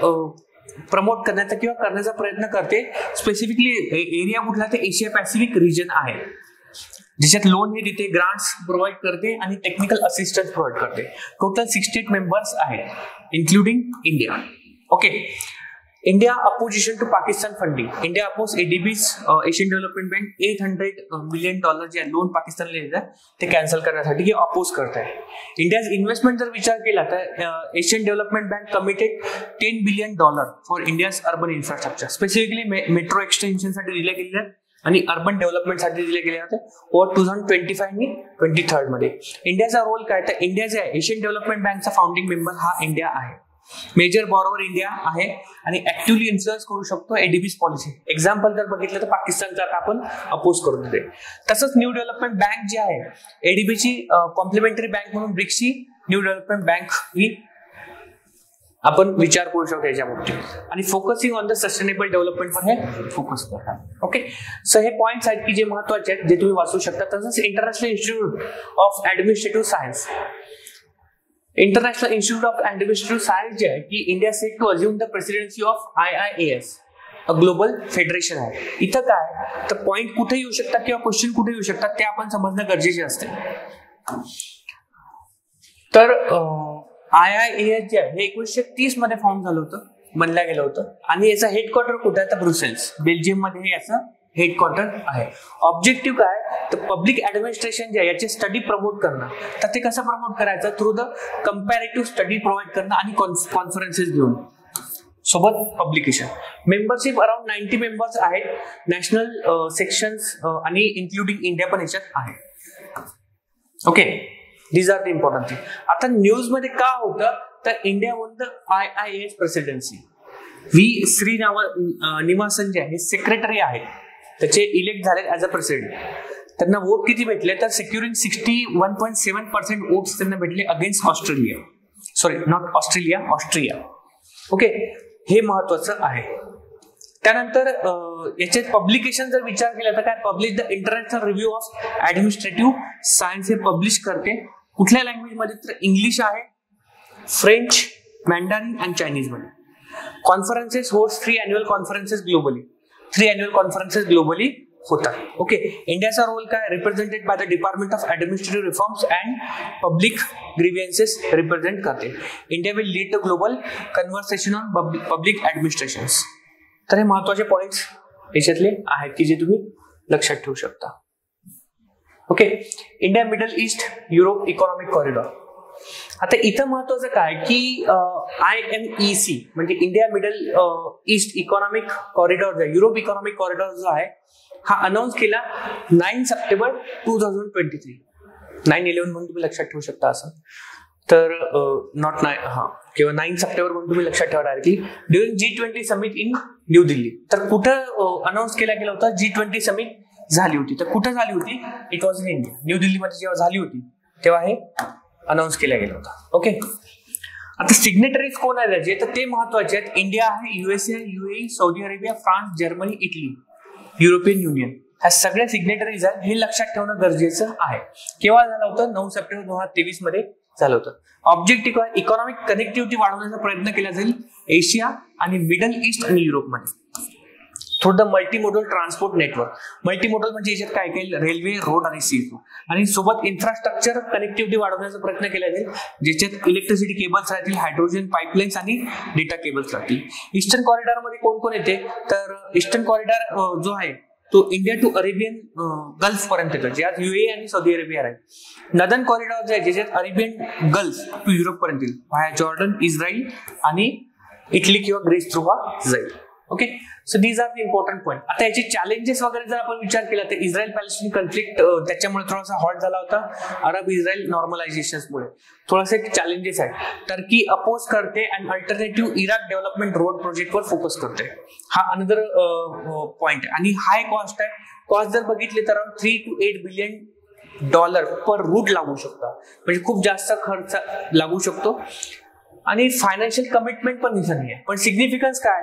Speaker 1: promote करण्याचा किंवा करण्याचा प्रयत्न करते. स्पेसिफिकली एरिया कुठला, तर एशिया पॅसिफिक रिजन आहे, ज्याच्यात लोन हे देते, ग्रांट्स प्रोव्हाइड करते आणि टेक्निकल असिस्टन्स प्रोव्हाइड करते. टोटल 68 मेंबर्स आहेत, including India. Okay, India opposition to Pakistan funding. India oppose ADB's Asian development bank $800 million जे लोन पाकिस्तानला देतात ते कॅन्सल करण्यासाठी हे अपोज करत आहे. इंडियाज इन्व्हेस्टमेंट जर विचार केला तर Asian development bank committed $10 billion for India's urban infrastructure. Specifically metro एक्सटेन्शनसाठी दिले गेले आणि अर्बन डेव्हलपमेंटसाठी दिले गेले होते ओव्हर 2025 आणि 23 मध्ये. इंडियाचा रोल काय, तर इंडिया जे आहे एशियन डेव्हलपमेंट बँकचा फाउंडिंग मेंबर हा इंडिया आहे. मेजर बॉरोवर इंडिया आहे आणि ऍक्टिव्हली इन्फ्लुअन्स करू शकतो एडीबीज पॉलिसी. एक्झाम्पल जर बघितलं तर पाकिस्तानचा आता आपण अपोज करून देते. तसंच न्यू डेव्हलपमेंट बँक जी आहे एडीबीची कॉम्प्लिमेंटरी बँक म्हणून ब्रिक्सची न्यू डेव्हलपमेंट बँक ही आपण विचार करू शकतो याच्या बाबतीत. आणि फोकसिंग ऑन द सस्टेनेबल डेव्हलपमेंटवर हे फोकस करतात. ओके, सो हे पॉइंट्स आहेत की जे महत्वाचे आहेत, जे तुम्ही वाचू शकता. तसंच International Institute of Administrative Science, International Institute of Administrative Science जे आहे की India set to assume the presidency of IIAS, a global federation आहे. इथं काय, तर पॉइंट कुठे येऊ शकतात किंवा क्वेश्चन कुठे येऊ शकतात ते आपण समजणं गरजेचे असते. तर IIAS जे आहे हे 1930 मध्ये फॉर्म झालं होतं, बनलं गेलं होतं आणि याचा हेडक्वार्टर कुठे आहे, तर ब्रुसेल्स, बेल्जियम मध्ये हे याचं हेडक्वार्टर आहे. ऑब्जेक्टिव्ह काय, तर पब्लिक ऍडमिनिस्ट्रेशन जे आहे याचे स्टडी प्रमोट करणं. तर ते कसं प्रमोट करायचं, through the comparative study provide करणं आणि कॉन्फरन्सेस घेऊन सोबत पब्लिकेशन. मेंबरशिप अराउंड 90 मेंबर्स आहेत, नॅशनल सेक्शन्स आणि इन्क्लुडिंग इंडिया पण याच्यात आहे. Okay, these are the important thing. आता न्यूज मध्ये का होतं, तर India won the IIAS presidency. Srinivasan जे आहे सेक्रेटरी आहेत, त्याचे इलेक्ट झाले ऍज अ प्रेसिडेंट. त्यांना वोट किती भेटले, तर सिक्युरिंग 61.7% वोट्स त्यांना भेटले against Australia, sorry not Australia, Austria. Okay, हे महत्वाचं आहे. त्यानंतर याचे पब्लिकेशन जर विचार केला तर काय, publish the international review of Administrative science हे पब्लिश करते. कुठल्या लँग्वेज मध्ये, तर इंग्लिश आहे, फ्रेंच, मॅन्डरिन आणि चायनीज मध्ये. Conferences host 3 annual conferences globally, 3 annual conferences globally होतात. ओके, इंडियाचा रोल काय, represented by the department of administrative reforms and public grievances represent करते. India will lead the global conversation on public administrations. तर हे महत्वाचे points याच्यातले आहेत की जे तुम्ही लक्षात ठेवू शकता. Okay, India middle east Europe economic corridor. आता इथं महत्वाचं काय की IMEC म्हणजे India middle east economic corridor जो युरोप इकॉनॉमिक कॉरिडॉर जो आहे हा अनाऊन्स केला 9 सप्टेंबर 2023. 9/11 म्हणून तुम्ही लक्षात ठेवू शकता असं. तर नॉट 9 किंवा 9 सप्टेंबर म्हणून तुम्ही लक्षात ठेवा directly. During G20 summit in new Delhi. तर कुठं अनाऊन्स केला गेला होता, G20 समिट झाली होती. तर कुठं झाली होती, it was in India. New दिल्लीमध्ये जेव्हा झाली होती तेव्हा हे अनाऊन्स केला गेला होता. ओके, आता सिग्नेटरीज कोण आहे त्याचे, तर ते महत्वाचे आहेत. इंडिया आहे, USA, UAE, Saudi Arabia, France, Germany, Italy, European union. ह्या सगळ्या सिग्नेटरीज आहेत, हे लक्षात ठेवणं गरजेचं आहे. केव्हा झालं होतं, 9 सप्टेंबर 2023 मध्ये झालं होतं. ऑब्जेक्टिव्ह आहे, इकॉनॉमिक कनेक्टिव्हिटी वाढवण्याचा प्रयत्न केला जाईल एशिया आणि मिडल ईस्ट आणि युरोपमध्ये through the multimodal transport network. Multimodal म्हणजे याच्यात काय काय, रेल्वे, रोड आणि सी. आणि सोबत इन्फ्रास्ट्रक्चर कनेक्टिव्हिटी वाढवण्याचा प्रयत्न केला जाईल, ज्याच्यात इलेक्ट्रिसिटी केबल्स राहतील, हायड्रोजन पाईपलाईन्स आणि डेटा केबल्स राहतील. ईस्टर्न कॉरिडॉर मध्ये कोण कोण येते, तर ईस्टर्न कॉरिडॉर जो आहे तो इंडिया टू अरेबियन गल्फ पर्यंत येतो, ज्यात UAE आणि सौदी अरेबिया आहे. नदर्न कॉरिडॉर जे आहे ज्याच्यात अरेबियन गल्फ टू युरोप पर्यंत येईल, व्हाया जॉर्डन, इस्रायल आणि इटली किंवा ग्रीस थ्रू हा जाईल. Okay, so these are the important point. आता याचे चॅलेंजेस वगैरे जर आपण विचार केला तर इस्रायल पॅलेस्टाईन कॉन्फ्लिक्ट त्याच्यामुळे थोडासा हॉट झाला होता. अरब इस्रायल नॉर्मलायझेशनमुळे थोडासे चॅलेंजेस आहेत. टर्की अपोज करते आणि अल्टरनेटिव्ह इराक डेव्हलपमेंट रोड प्रोजेक्टवर फोकस करते. हा अनदर पॉइंट आहे. आणि हाय कॉस्ट आहे. कॉस्ट जर बघितले तर around $3 to 8 billion per route लागू शकता, म्हणजे खूप जास्त खर्च लागू शकतो. आणि फायनान्शियल कमिटमेंट पण दिसत नाही आहे. पण सिग्निफिकन्स काय,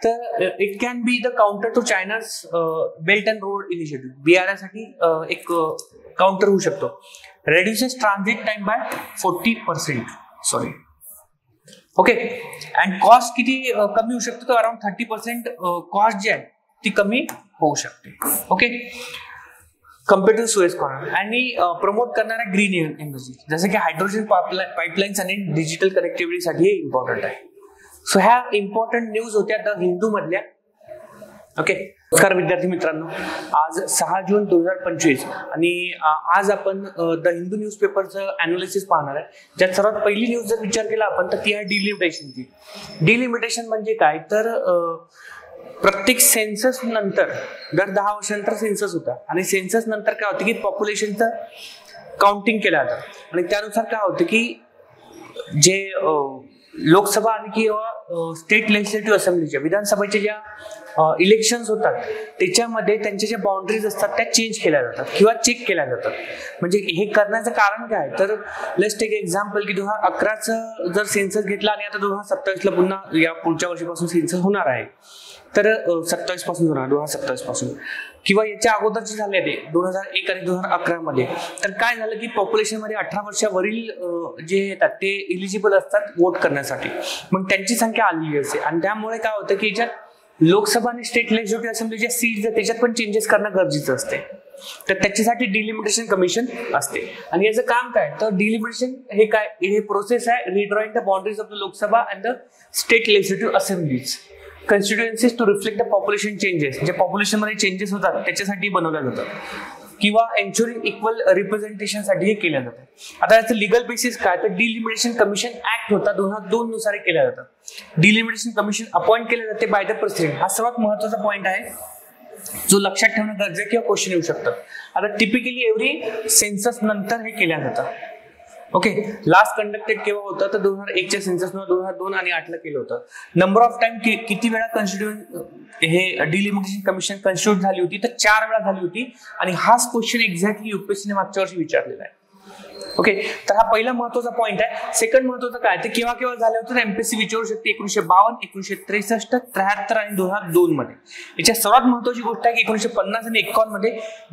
Speaker 1: तर it can be the counter to China's belt and road initiative. BRI साठी एक काउंटर होऊ शकतो. Reduces transit time by 40%. Sorry. Okay, and cost किती कमी होऊ शकतो, तर अराउंड 30% कॉस्ट जी आहे ती कमी होऊ शकते. Okay, compare to Suez canal. आणि प्रमोट करणारा ग्रीन एनर्जी जसं की हायड्रोजन पाईपलाईन्स आणि डिजिटल कनेक्टिव्हिटीसाठी हे इम्पॉर्टंट आहे. सो ह्या इम्पॉर्टंट न्यूज होत्या द हिंदू मधल्या. ओके, नमस्कार विद्यार्थी मित्रांनो, आज 6 जून 2025 आणि आज आपण द हिंदू न्यूजपेपरचं अनालिसिस पाहणार आहे. ज्यात सर्वात पहिली न्यूज जर विचार केला आपण तर ती आहे डिलिमिटेशनची. डिलिमिटेशन म्हणजे काय, तर प्रत्येक सेन्सस नंतर दर 10 वर्षानंतर सेन्सस होता आणि सेन्सस नंतर काय होतं की पॉप्युलेशनचं काउंटिंग केलं जातं आणि त्यानुसार काय होतं की जे लोकसभा आणि किंवा स्टेट लेजिस्लेटिव्ह असेंब्लीच्या विधानसभेच्या ज्या इलेक्शन्स होतात त्याच्यामध्ये त्यांच्या ज्या बाउंड्रीज असतात त्या चेंज केल्या जातात किंवा चेक केल्या जातात. म्हणजे हे करण्याचं कारण काय, तर लेट्स टेक एक्झाम्पल की 2011चं जर सेन्सस घेतला आणि आता 2027 ला पुन्हा या पुढच्या वर्षीपासून सेन्सस होणार आहे, तर 27 पासून होणार 2027 पासून, किंवा याच्या अगोदर जे झाले ते 2001 आणि 2011 मध्ये, तर काय झालं की पॉप्युलेशन मध्ये 18 वर्षावरील जे येतात ते इलिजिबल असतात वोट करण्यासाठी. मग त्यांची संख्या आलेली असते आणि त्यामुळे काय होतं की याच्यात लोकसभा आणि स्टेट लेजिस्लेटिव्ह असेंब्लीच्या सीट्स आहेत त्याच्यात पण चेंजेस करणं गरजेचं असते. तर त्याच्यासाठी डिलिमिटेशन कमिशन असते. आणि याचं काम काय, तर डिलिमिटेशन हे काय, हे प्रोसेस आहे redrawing the boundaries of the Lok Sabha and the state legislative assemblies constituencies to reflect the population changes. जे पॉप्युलेशन मध्ये चेंजेस होतात त्याच्यासाठी बनवल्या जातात किंवा एन्शुरिंग इक्वल रिप्रेझेंटेशन साठी हे केलं जातं. आता याचं लिगल बेसिस काय, तर डिलिमिटेशन कमिशन ऍक्ट होता 2002 नुसार केलं जातं. डिलिमिटेशन कमिशन अपॉइंट केले जाते बाय द प्रेसिडेंट. हा सर्वात महत्वाचा पॉईंट आहे जो लक्षात ठेवणं गरजेचं किंवा क्वेश्चन येऊ शकतं. आता टिपिकली एव्हरी सेन्सस नंतर हे केलं जातं. ओके, लास्ट कंडक्टेड केव्हा होतं, तर 2001च्या सेन्ससनं 2002 आणि 2008 ला केलं होतं. नंबर ऑफ टाइम किती वेळा कॉन्स्टिट्यूट हे डिलिमिटेशन कमिशन कॉन्स्टिट्यूट झाली होती, तर 4 वेळा झाली होती. आणि हाच क्वेश्चन एक्झॅक्टली युपीएससीने मागच्या वर्षी विचारलेला आहे. ओके, तर हा पहिला महत्वाचा पॉईंट आहे. सेकंड महत्वाचं काय, ते केव्हा केव्हा झाले होते एमपीएससी विचारू शकते 1952, 1963, 73 आणि 2002 मध्ये. याच्या सर्वात महत्वाची गोष्ट आहे की 1950 आणि 51 मध्ये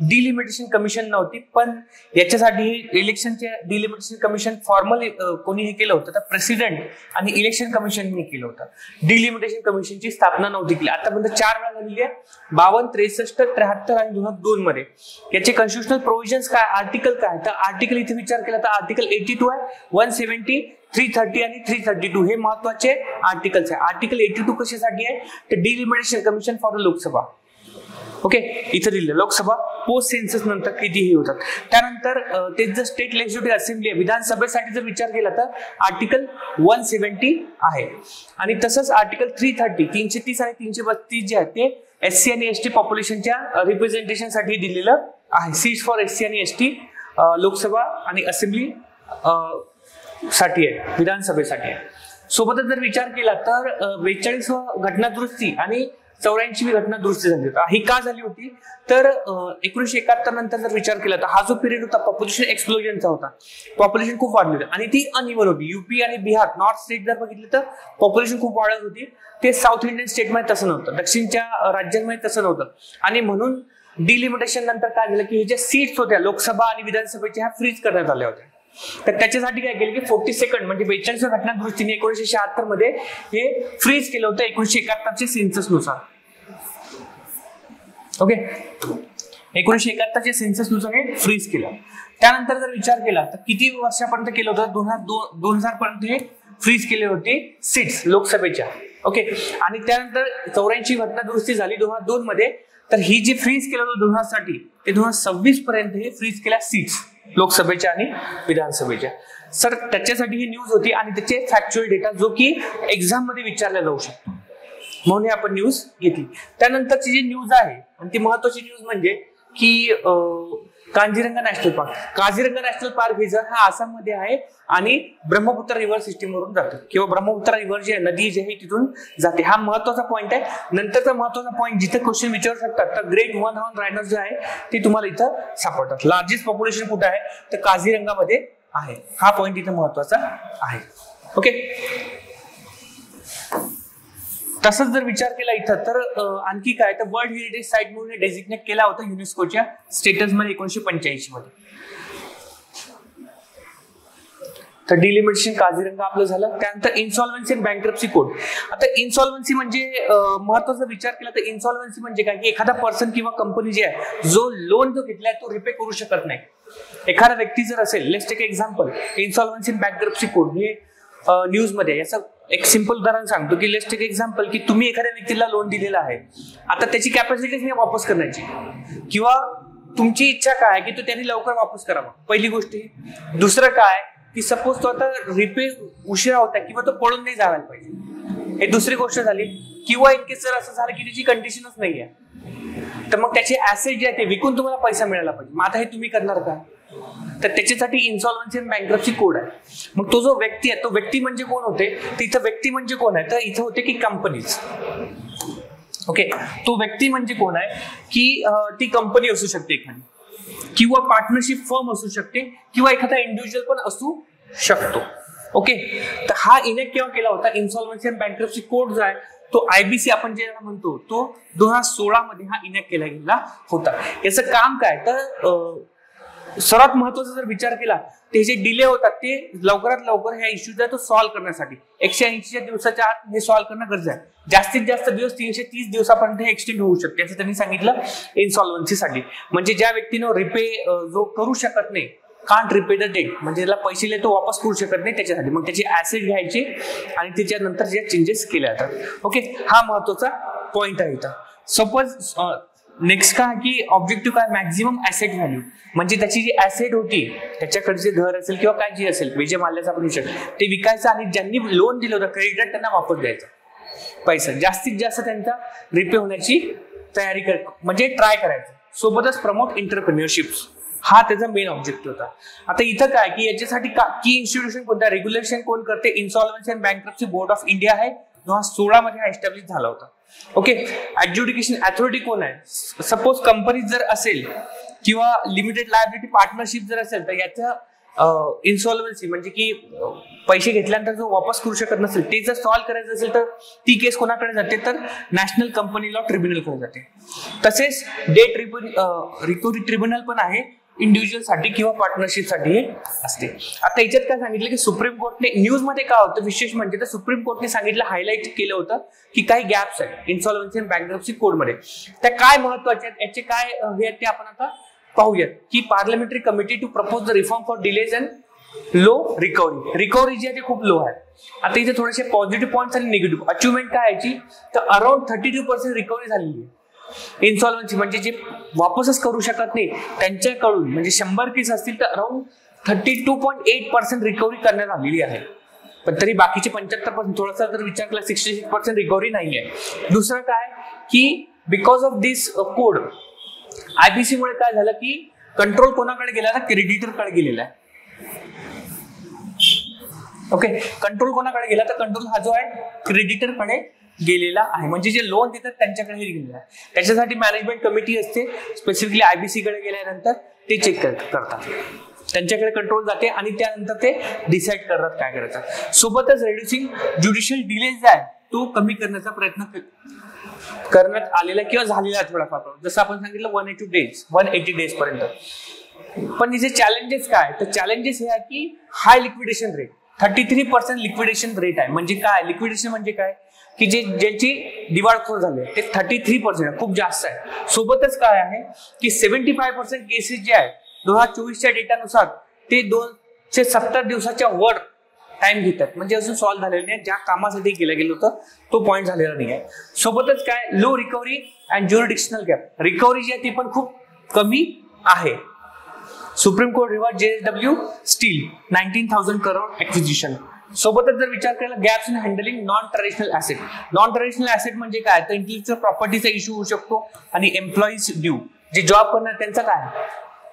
Speaker 1: डिलिमिटेशन कमिशन नव्हती, पण याच्यासाठी इलेक्शनचे डिलिमिटेशन कमिशन फॉर्मल कोणी हे केलं होतं, तर प्रेसिडेंट आणि इलेक्शन कमिशनने केलं होतं. डिलिमिटेशन कमिशनची स्थापना नव्हती केली. आतापर्यंत 4 वेळा झालेली आहे, 52, 63, 73 आणि 2002 मध्ये. याचे कॉन्स्टिट्युशनल प्रोव्हिजन्स काय, आर्टिकल काय, तर आर्टिकल इथे विचार केला तर आर्टिकल 82 आहे, 170, 330 आणि 332 हे महत्वाचे आर्टिकल्स आहे. आर्टिकल 82 कशासाठी आहे, तर delimitation commission for the Lok Sabha. Okay, इथे दिलं लोकसभा पोस्ट सेन्सस नंतर कितीही होतात. त्यानंतर ते जर स्टेट लेजिस्लेटिव्ह असेंब्ली आहे विधानसभेसाठी जर विचार केला तर आर्टिकल 170 आहे. आणि तसंच आर्टिकल 330, 330 आणि 332 जे आहे ते एससी आणि एसटी पॉप्युलेशनच्या रिप्रेझेंटेशनसाठी दिलेलं आहे. सीट्स फॉर एससी आणि एसटी लोकसभा आणि असेंब्ली साठी आहे, विधानसभेसाठी आहे. सोबतच जर विचार केला तर 42 घटनादुरुस्ती आणि 84 घटना दुरुस्ती झाली होती. ही का झाली होती, तर 1971 नंतर जर विचार केला तर हा जो पिरियड होता पॉप्युलेशन एक्सप्लोजनचा होता. पॉप्युलेशन खूप वाढली होती आणि ती अनइव्हन होती. युपी आणि बिहार नॉर्थ स्टेट जर बघितलं तर पॉप्युलेशन खूप वाढत होती. ते साऊथ इंडियन स्टेटमध्ये तसं नव्हतं, दक्षिणच्या राज्यांमध्ये तसं नव्हतं. आणि म्हणून डिलिमिटेशन नंतर काय झालं की हे ज्या सीट्स होत्या लोकसभा आणि विधानसभेच्या ह्या फ्रीज करण्यात आल्या होत्या. तर त्याच्यासाठी काय केलं की 42 म्हणजे 42 घटना दुरुस्तीने 1976 मध्ये हे फ्रीज केलं होतं 1971च्या सेन्सस नुसार. ओके, 1971च्या सेन्सस नुसार हे फ्रीज केलं. त्यानंतर जर विचार केला तर किती वर्षापर्यंत केलं होतं, 2000 पर्यंत हे फ्रीज केले होते सीट्स लोकसभेच्या. ओके, आणि त्यानंतर 84 घटना दुरुस्ती झाली 2002 मध्ये. तर ही जी फ्रीज केलं होतं 2000 ते 2026 पर्यंत हे फ्रीज केल्या सीट्स लोकसभेच्या आणि विधानसभेच्या. सर त्याच्यासाठी ही न्यूज होती आणि त्याचे फॅक्च्युअल डेटा जो की एक्झाम मध्ये विचारला जाऊ शकतो म्हणून आपण न्यूज घेतली. त्यानंतरची जी न्यूज आहे आणि ती महत्वाची न्यूज म्हणजे की Kaziranga national park. Kaziranga national park हे जर हा आसाममध्ये आहे आणि ब्रह्मपुत्र रिव्हर सिस्टीम वरून जातं किंवा ब्रह्मपुत्र रिव्हर जी आहे नदी जी आहे तिथून जाते. हा महत्वाचा पॉईंट आहे. नंतरचा महत्वाचा पॉईंट जिथे क्वेश्चन विचारू शकतात तर ग्रेट वन हॉर्न रायनोस जे आहे ते तुम्हाला इथं सापडतात. लार्जेस्ट पॉप्युलेशन कुठे आहे तर काझीरंगामध्ये आहे. हा पॉईंट इथं महत्वाचा आहे. ओके, तसंच जर विचार केला इथं तर आणखी काय तर वर्ल्ड हेरिटेज साईट म्हणून डेझिग्नेट केला होता युनेस्कोच्या स्टेटस मध्ये 1985 मध्ये. तर डिलिमिटेशन काझीरंगा आपलं झालं. त्यानंतर इन्सॉल्व्हन्सी अँड बँक्रप्सी कोड. आता इन्सॉल्व्हन्सी म्हणजे महत्वाचा विचार केला तर इन्सॉल्व्हन्सी म्हणजे काय की एखादा पर्सन किंवा कंपनी जी आहे जो लोन जो घेतलाय तो रिपे करू शकत नाही. एखादा व्यक्ती जर असेल, let's take example insolvency and bankruptcy code हे न्यूज मध्ये याचं एक सिंपल उदाहरण सांगतो की लेट्स टेक एक्झाम्पल की तुम्ही एखाद्या व्यक्तीला लोन दिलेलं आहे, आता त्याची कॅपॅसिटीच नाही वापस करण्याची किंवा तुमची इच्छा काय की तो त्यांनी लवकर वापस करावा, पहिली गोष्ट. दुसरं काय की सपोज तो आता रिपे उशिरा होता किंवा तो पळून नाही जायला पाहिजे, हे दुसरी गोष्ट झाली. किंवा इनकेस जर असं झालं की त्याची कंडिशनच नाही आहे तर मग त्याचे ऍसेट जे आहे ते विकून तुम्हाला पैसा मिळाला पाहिजे. मग आता हे तुम्ही करणार का? तर त्याच्यासाठी इन्सॉल्व्हन्सी अँड बँक्रप्सी कोड आहे. मग तो जो व्यक्ती आहे तो व्यक्ती म्हणजे कोण होते, तर इथं व्यक्ती म्हणजे कोण आहे, तर इथं होते की कंपनीज. ओके, तो व्यक्ती म्हणजे कोण आहे की ती कंपनी असू शकते एखादी किंवा पार्टनरशिप फर्म असू शकते किंवा एखादा इंडिव्हिज्युअल पण असू शकतो. ओके, तर हा इनेक्ट केव्हा केला होता? इन्सॉल्व्हन्सी अँड बँक्रप्सी कोड जो आहे तो IBC आपण जे म्हणतो तो 2016 मध्ये हा इनेक्ट केला गेला होता. याचं काम काय तर सर्वात महत्वाचा जर विचार केला ते जे डिले होतात ते लवकरात लवकर ह्या इश्यूचा तो सॉल्व्ह करण्यासाठी 180 दिवसाच्या आत हे सॉल्व्ह करणं गरजेचं आहे. जास्तीत जास्त दिवस 330 दिवसापर्यंत हे एक्सटेंड होऊ शकते असं त्यांनी सांगितलं इन्सॉल्व्हन्सीसाठी. म्हणजे ज्या व्यक्तीनं रिपे जो करू शकत नाही, कांट रिपे द डेट, म्हणजे त्याला पैसे दिले तो वापस करू शकत नाही, त्याच्यासाठी मग त्याचे ऍसेट घ्यायचे आणि त्याच्यानंतर जे चेंजेस केले जातात. ओके, हा महत्वाचा पॉइंट आहे इथं. सपोज नेक्स्ट काय की ऑब्जेक्टिव्ह काय, मॅक्झिमम ऍसेट व्हॅल्यू, म्हणजे त्याची जी ऍसेट होती त्याच्याकडे जे घर असेल किंवा काय जे असेल विजय माल्याचा आपण विषय ते विकायचं आणि ज्यांनी लोन दिलं होतं क्रेडिटर त्यांना वापस द्यायचा पैसा, जास्तीत जास्त त्यांचा रिपे होण्याची तयारी म्हणजे ट्राय करायचं. सोबतच प्रमोट एंटरप्रेन्युअरशिप, हा त्याचा मेन ऑब्जेक्टिव्ह होता. आता इथं काय की याच्यासाठी की इन्स्टिट्यूशन कोणत्या, रेग्युलेशन कोण करते, इन्सॉल्व्हन्सी and bankruptcy board of India आहे, 2016 मध्ये हा एस्टॅब्लिश झाला होता. ओके, ऍडज्युडिकेशन अथॉरिटी कोण आहे? सपोज कंपनी जर असेल किंवा लिमिटेड लायबिलिटी पार्टनरशिप जर असेल तर याचं इन्सॉल्व्हन्सी म्हणजे की पैसे घेतल्यानंतर जो वापस करू शकत नसेल ते जर सॉल्व्ह करायचं असेल तर ती केस कोणाकडे जाते तर नॅशनल कंपनी लॉ ट्रिब्युनलकडे जाते. तसेच डेट रिकव्हरी ट्रिब्युनल पण आहे इंडिव्हिज्युअल साठी किंवा पार्टनरशिप साठी हे असते. आता याच्यात काय सांगितलं की सुप्रीम कोर्टने न्यूज मध्ये काय होतं विशेष म्हणजे तर सुप्रीम कोर्टने सांगितलं, हायलाईट केलं होतं की काही गॅप्स आहेत इन्सॉल्व्हन्सी अँड बँक्रप्सी कोड मध्ये. त्या काय महत्वाचे आहेत, याचे काय हे आहेत ते आपण आता पाहूयात. की parliamentary committee to propose the reform for delays and low recovery जी आहे ती खूप लो आहे. आता इथे थोडेसे पॉझिटिव्ह पॉईंट्स आणि निगेटिव्ह. अचिव्हमेंट काय याची तर अराउंड 32% रिकव्हरी झालेली आहे. इन्सॉल्व्हन्सी म्हणजे जे वापसच करू शकत नाही त्यांच्याकडून म्हणजे 100 केस असतील तर अराउंड 32.8% रिकव्हरी करण्यात आलेली आहे. पण तरी बाकीचे 75% थोडासा जर विचार केला 66% रिकव्हरी नाही आहे. दुसरं काय की because of this code IBC मुळे काय झालं की कंट्रोल कोणाकडे गेला तर क्रेडिटरकडे गेलेला आहे. ओके, कंट्रोल कोणाकडे गेला तर कंट्रोल हा जो आहे क्रेडिटरकडे गेलेला आहे, म्हणजे जे लोन देतात त्यांच्याकडे गेलेला आहे. त्याच्यासाठी मॅनेजमेंट कमिटी असते स्पेसिफिकली IBC कडे गेल्यानंतर ते चेक करतात, त्यांच्याकडे कंट्रोल जाते आणि त्यानंतर ते डिसाईड करतात काय करायचं. सोबतच रेड्युसिंग ज्युडिशियल डिलेज आहे तो कमी करण्याचा प्रयत्न करण्यात आलेला किंवा झालेला आहे थोडाफार, जसं आपण सांगितलं 180 डेज पर्यंत. पण इथे चॅलेंजेस काय तर चॅलेंजेस हे आहे की हाय लिक्विडेशन रेट, 33% लिक्विडेशन रेट आहे. म्हणजे काय लिक्विडेशन म्हणजे काय की ज्यांची दिवाळखोर झाली ते 33% खूप जास्त आहे. सोबतच काय आहे की 75% केसेस जे आहेत 2024च्या डेटानुसार ते 270 दिवसाच्या वर टाइम घेतात, म्हणजे अजून सॉल्व्ह झालेलं नाही. ज्या कामासाठी केलं गेलं होतं तो पॉईंट झालेला नाही आहे. सोबतच काय low recovery and jurisdictional gap, recovery जी आहे ती पण खूप कमी आहे. Supreme court reverse JSW steel 19,000 crore acquisition. सोबतच जर विचार केला gaps in handling non traditional asset. Non traditional asset म्हणजे काय तर इंटेलेक्चुअल प्रॉपर्टीचा इश्यू होऊ शकतो आणि एम्प्लॉईज ड्यू जे जॉब करणार त्यांचा काय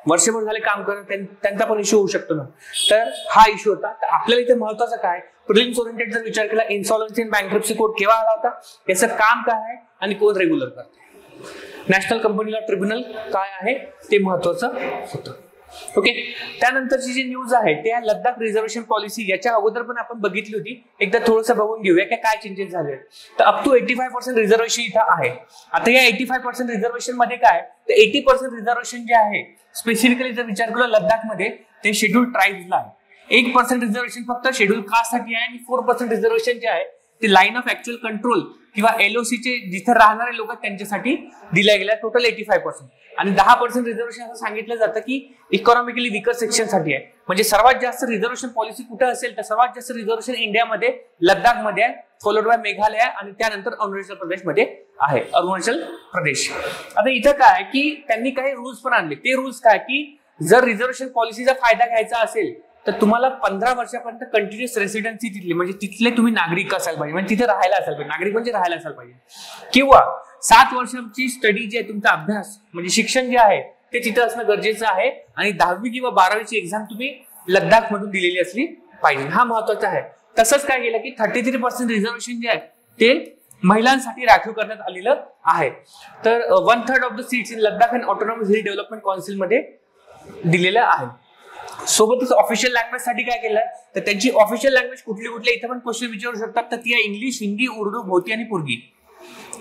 Speaker 1: वर्षभर झाले काम करणार त्यांचा पण इश्यू होऊ शकतो ना. तर हा इश्यू होता. तर आपल्याला इथे महत्वाचं काय प्रिलिम्स ओरिएंटेड जर विचार केला इन्सॉल्व्हन्सी अँड बँक्रप्सी कोड केव्हा आला होता, याचं काम काय आहे आणि कोण रेग्युलर करते, नॅशनल कंपनी लॉ ट्रिब्युनल काय आहे ते महत्वाचं होतं. ओके, त्यानंतरची जी न्यूज आहे ते लडाख रिझर्वेशन पॉलिसी याच्या अगोदर पण आपण बघितली होती. एकदा थोडंसं बघून घेऊया की काय चेंजेस झाले. तर अप टू 85% रिझर्वेशन इथं आहे. आता या 85% रिझर्वेशन मध्ये काय तर 80% रिझर्वेशन जे आहे स्पेसिफिकली जर विचार केला लडाखमध्ये ते शेड्यूल ट्राईब्सला आहे. 8% रिझर्वेशन फक्त शेड्यूल कास्टसाठी आहे आणि 4% रिझर्वेशन जे आहे ते लाईन ऑफ ऍक्च्युअल कंट्रोल किंवा LOC चे जिथे राहणारे लोक त्यांच्यासाठी दिल्या गेल्या, टोटल 85%. आणि 10% रिझर्वेशन असं सांगितलं जातं की इकॉनॉमिकली विकर सेक्शन साठी आहे. म्हणजे सर्वात जास्त रिझर्वेशन पॉलिसी कुठे असेल तर सर्वात जास्त रिझर्वेशन इंडियामध्ये लद्दाखमध्ये आहे, फॉलोड बाय मेघालय आणि त्यानंतर अरुणाचल प्रदेशमध्ये आहे. अरुणाचल प्रदेश. आता इथं काय की त्यांनी काही रूल्स पण आणले. ते रूल्स काय की जर रिझर्वेशन पॉलिसीचा फायदा घ्यायचा असेल तर तुम्हाला 15 वर्षापर्यंत कंटिन्युअस रेसिडेन्सी तिथली म्हणजे तिथले तुम्ही नागरिक असायला पाहिजे, म्हणजे तिथे राहायला असायला पाहिजे. नागरिक म्हणजे राहायला असायला पाहिजे. किंवा 7 वर्षांची स्टडी जी आहे तुमचा अभ्यास म्हणजे शिक्षण जे आहे ते तिथं असणं गरजेचं आहे. आणि 10वी किंवा 12वीची एक्झाम तुम्ही लद्दाख मधून दिलेली असली पाहिजे. हा महत्वाचा आहे. तसंच काय केलं की 33% रिझर्वेशन जे आहे ते महिलांसाठी राखीव करण्यात आलेलं आहे. तर 1/3 of the seats in Ladakh and autonomous hill development council मध्ये दिलेलं आहे. सोबतच ऑफिशियल लँग्वेज साठी काय केलं तर त्यांची ऑफिशियल लँग्वेज कुठली कुठली इथं पण क्वेश्चन विचारू शकतात. तर ती आहे इंग्लिश, हिंदी, उर्दू, भोती आणि पुर्गी.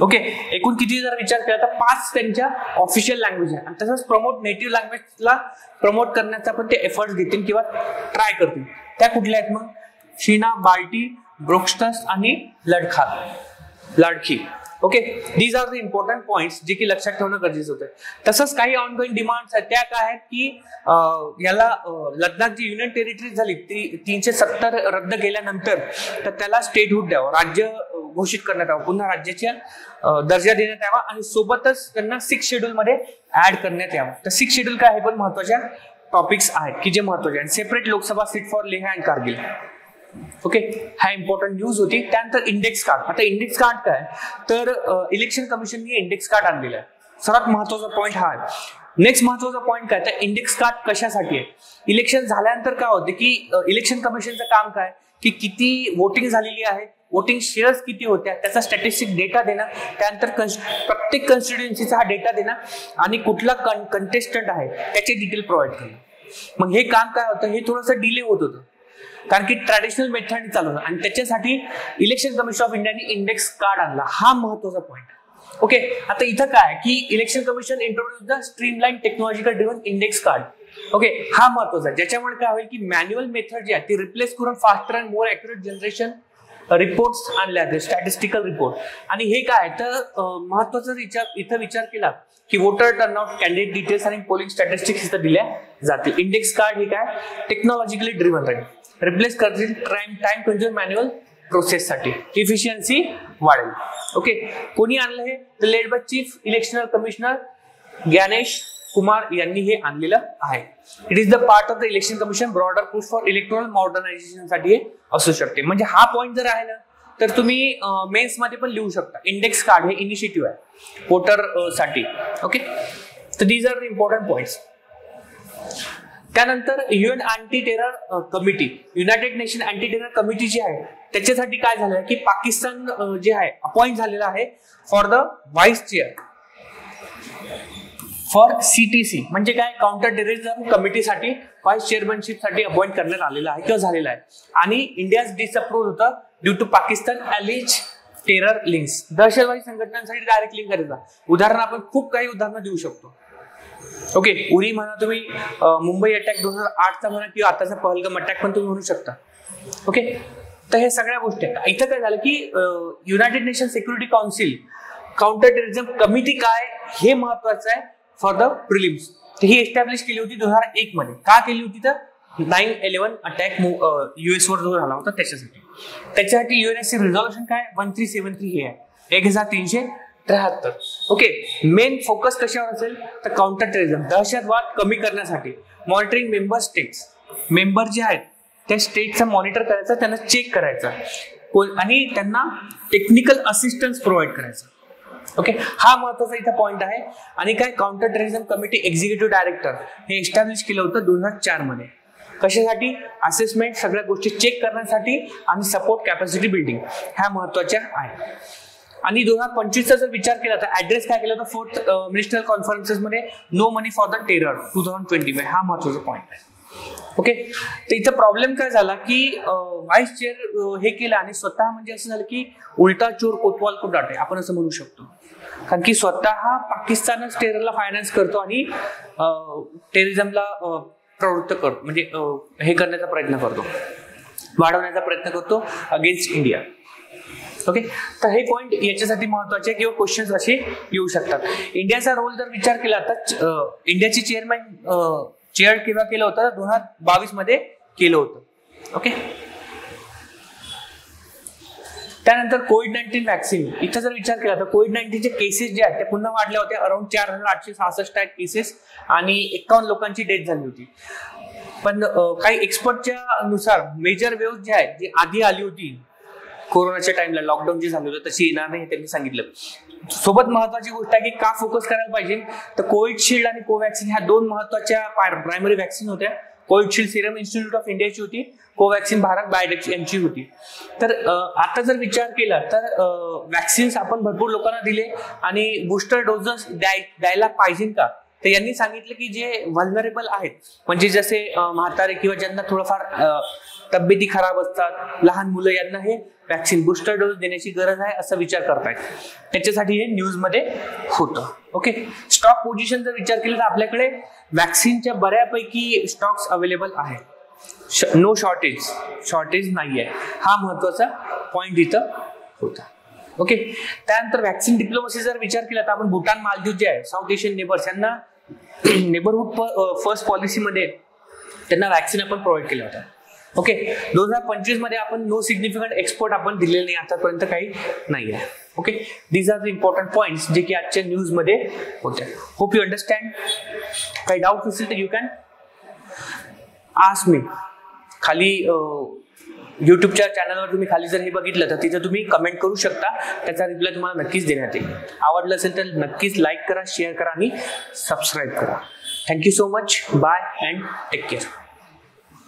Speaker 1: ओके, एकूण किती जर विचार केला तर 5 त्यांच्या ऑफिशियल लँग्वेज आहे. आणि तसंच प्रमोट नेटिव्ह लँग्वेजला प्रमोट करण्याचा पण ते एफर्ट्स घेतील किंवा ट्राय करतील. त्या कुठल्या आहेत मग? शीना, बाल्टी, ब्रोक्स्टस आणि लाडकी. Okay, these are the important points जे की लक्षात ठेवणं गरजेचं होतं. तसंच काही ऑनगोईंग डिमांड्स आहेत त्या काय आहेत की याला लद्दाख जी युनियन टेरिटरी झाली ती 370 रद्द केल्यानंतर तर त्याला स्टेटहुड द्यावं, राज्य घोषित करण्यात यावं, पुन्हा राज्याच्या दर्जा देण्यात यावा आणि सोबतच त्यांना 6 शेड्यूल मध्ये ऍड करण्यात यावं. तर 6 शेड्यूल काय हे पण महत्वाच्या टॉपिक्स आहेत की जे महत्वाचे आहेत. Separate Lok Sabha seat for Leh and Kargil. Okay, हा इम्पॉर्टंट न्यूज होती. त्यानंतर इंडेक्स कार्ड. आता इंडेक्स कार्ड काय तर इलेक्शन कमिशनने इंडेक्स कार्ड आणलेलं आहे. सर्वात महत्वाचा पॉईंट हा आहे. नेक्स्ट महत्वाचा पॉईंट काय तर इंडेक्स कार्ड कशासाठी आहे? इलेक्शन झाल्यानंतर काय होते की इलेक्शन कमिशनचं काम काय की किती वोटिंग झालेली आहे, वोटिंग शेअर्स किती होत्या त्याचा स्टॅटिस्टिक डेटा देणं, त्यानंतर प्रत्येक कॉन्स्टिट्युएन्सीचा हा डेटा देणं आणि कुठला कंटेस्टंट आहे त्याचे डिटेल प्रोव्हाइड करणं. मग हे काम काय होतं, हे थोडंसं डिले होत होतं कारण की ट्रॅडिशनल मेथडने चालू होतं आणि त्याच्यासाठी इलेक्शन कमिशन ऑफ इंडियाने इंडेक्स कार्ड आणला. हा महत्वाचा पॉईंट. ओके, आता इथं काय की election commission introduce the streamline technological driven index card. Okay, हा महत्वाचा आहे ज्याच्यामुळे काय होईल की मॅन्युअल मेथड जी आहे ती रिप्लेस करून faster and more accurate generation reports आणले आहेत, स्टॅटिस्टिकल रिपोर्ट. आणि हे काय तर महत्वाचा इथं विचार केला की वोटर टर्नआउट, कॅन्डिडेट डिटेल्स आणि पोलिंग स्टॅटिस्टिक्स इथं दिल्या जातील. इंडेक्स कार्ड हे काय टेक्नॉलॉजिकली ड्रिव्हन राहील, रिप्लेस करतील टाइम कंझ्युम मॅन्युअल प्रोसेस साठी, इफिशियन्सी वाढेल. ओके, कोणी आणलं हे तर led by chief electoral commissioner Gyanesh Kumar यांनी हे आणलेलं आहे. It is the part of the election commission broader push for electronic modernisation साठी हे असू शकते. म्हणजे हा पॉईंट जर आहे ना तर तुम्ही मेन्स मध्ये पण लिहू शकता. इंडेक्स कार्ड हे इनिशिएटिव्ह आहे वोटर साठी. ओके, तर these are the important points. त्यानंतर UN anti terror committee, united nation anti terror committee जी आहे त्याच्यासाठी काय झालं की पाकिस्तान जे आहे अपॉइंट झालेला आहे for the vice chair for CTC म्हणजे काय काउंटर टेररिझम कमिटीसाठी व्हाईस चेअरमनशिप साठी अपॉइंट करण्यात आलेला आहे किंवा झालेला आहे. आणि इंडियाज डिसअप्रूव्ह होतं due to Pakistan alleged terror links. दहशतवादी संघटनांसाठी डायरेक्ट लिंक करायचा. उदाहरण आपण खूप काही उदाहरणं देऊ शकतो. ओके, उरी म्हणा तुम्ही, मुंबई अटॅक 2008चा म्हणा किंवा आताचा पहलगाम अटॅक पण तुम्ही म्हणू शकता. ओके, तर हे सगळ्या गोष्टी आहेत. इथं काय झालं की United nation security council counter terrorism committee काय हे महत्वाचं आहे for the prelims. He establish केली होती 2001 मध्ये. का केली होती तर 9/11 अटॅक US वर जो झाला होता त्याच्यासाठी UNSC रिझॉल्युशन काय 1373 हे आहे 1373. ओके, मेन फोकस कशावर असेल तर काउंटर टेररिझम, दहशतवाद कमी करण्यासाठी. मॉनिटरिंग मेंबर स्टेट्स, मेंबर जे आहेत त्या स्टेटचं मॉनिटर करायचं, त्यांना चेक करायचं आणि त्यांना टेक्निकल असिस्टन्स प्रोव्हाइड करायचं. ओके, हा महत्वाचा इथं पॉइंट आहे. आणि काय counter terrorism committee executive director हे एस्टॅब्लिश केलं होतं 2004 मध्ये. कशासाठी? असेसमेंट, सगळ्या गोष्टी चेक करण्यासाठी आणि सपोर्ट कॅपॅसिटी बिल्डिंग ह्या महत्वाच्या आहेत. आणि 2025चा जर विचार केला तर ऍड्रेस काय केला होता 4th मिनिस्ट्रियल कॉन्फरन्सेस मध्ये no money for the terror 2020 हा महत्वाचा पॉईंट आहे. ओके, तर इथं प्रॉब्लेम काय झाला की व्हाईस चेअर हे केलं आणि स्वतः म्हणजे असं झालं की उलटा चोर कोतवाल को डाटे आपण असं म्हणू शकतो. कारण की स्वतः पाकिस्तानच टेररला फायनान्स करतो आणि टेररिझमला प्रवृत्त करतो, म्हणजे हे करण्याचा प्रयत्न करतो, वाढवण्याचा प्रयत्न करतो अगेन्स्ट इंडिया. ओके, तर हे पॉईंट याच्यासाठी महत्वाचे किंवा क्वेश्चन्स असे येऊ शकतात. इंडियाचा रोल जर विचार केला तर इंडियाची चेअर केव्हा केलं होतं? 2022 मध्ये केलं होतं. ओके, त्यानंतर कोविड-19 व्हॅक्सिन. इथं जर विचार केला तर कोविड-19चे केसेस जे आहेत ते पुन्हा वाढल्या होत्या. अराउंड 4866 आहेत केसेस आणि 51 लोकांची डेथ झाली होती. पण काही एक्सपर्टच्या नुसार मेजर वेव्ह जे आहे जी आधी आली होती कोरोनाच्या टाइमला, लॉकडाऊन जे झालं होतं तशी येणार नाही हे त्यांनी सांगितलं. सोबत महत्वाची गोष्ट आहे की का फोकस करायला पाहिजे, तर कोविशिल्ड आणि कोवॅक्सिन ह्या दोन महत्वाच्या प्रायमरी व्हॅक्सिन होत्या. कोविशिल्ड सिरम इन्स्टिट्यूट ऑफ इंडियाची होती, कोवॅक्सिन भारत बायोटेक यांची होती. तर आता जर विचार केला तर व्हॅक्सिन्स आपण भरपूर लोकांना दिले आणि बुस्टर डोसेस द्यायला पाहिजे का, तर यांनी सांगितलं की जे व्हल्नरेबल आहेत, म्हणजे जसे म्हातारे किंवा ज्यांना थोडंफार तब्येती खराब असतात, लहान मुलं, यांना हे व्हॅक्सिन बुस्टर डोस देण्याची गरज आहे असा विचार करतायत. त्याच्यासाठी हे न्यूज मध्ये होतं. ओके, स्टॉक पोझिशन जर विचार केला तर आपल्याकडे व्हॅक्सिनच्या बऱ्यापैकी स्टॉक्स अवेलेबल आहे. नो शॉर्टेज नाहीये, हा महत्वाचा पॉइंट इथं होता. ओके, त्यानंतर व्हॅक्सिन डिप्लोमसी जर विचार केला तर आपण भूटान, मालदीव जे आहे साऊथ एशियन नेबर्स, यांना नेबरहुड फर्स्ट पॉलिसीमध्ये त्यांना व्हॅक्सिन आपण प्रोव्हाइड केलं होतं. ओके, 2025 मध्ये आपण नो सिग्निफिकंट एक्सपोर्ट आपण दिलेले नाही, आतापर्यंत काही नाही आहे. Okay, these are the important points जे की आजच्या न्यूज मध्ये होते. Hope you understand. काही डाऊट असेल तर यू कॅन आस्क मी. खाली युट्यूबच्या चॅनलवर तुम्ही खाली जर हे बघितलं तर तिथे तुम्ही कमेंट करू शकता, त्याचा रिप्लाय तुम्हाला नक्कीच देण्यात येईल. आवडलं असेल तर नक्कीच लाईक करा, शेअर करा आणि सबस्क्राईब करा. Thank you so much. Bye and take care.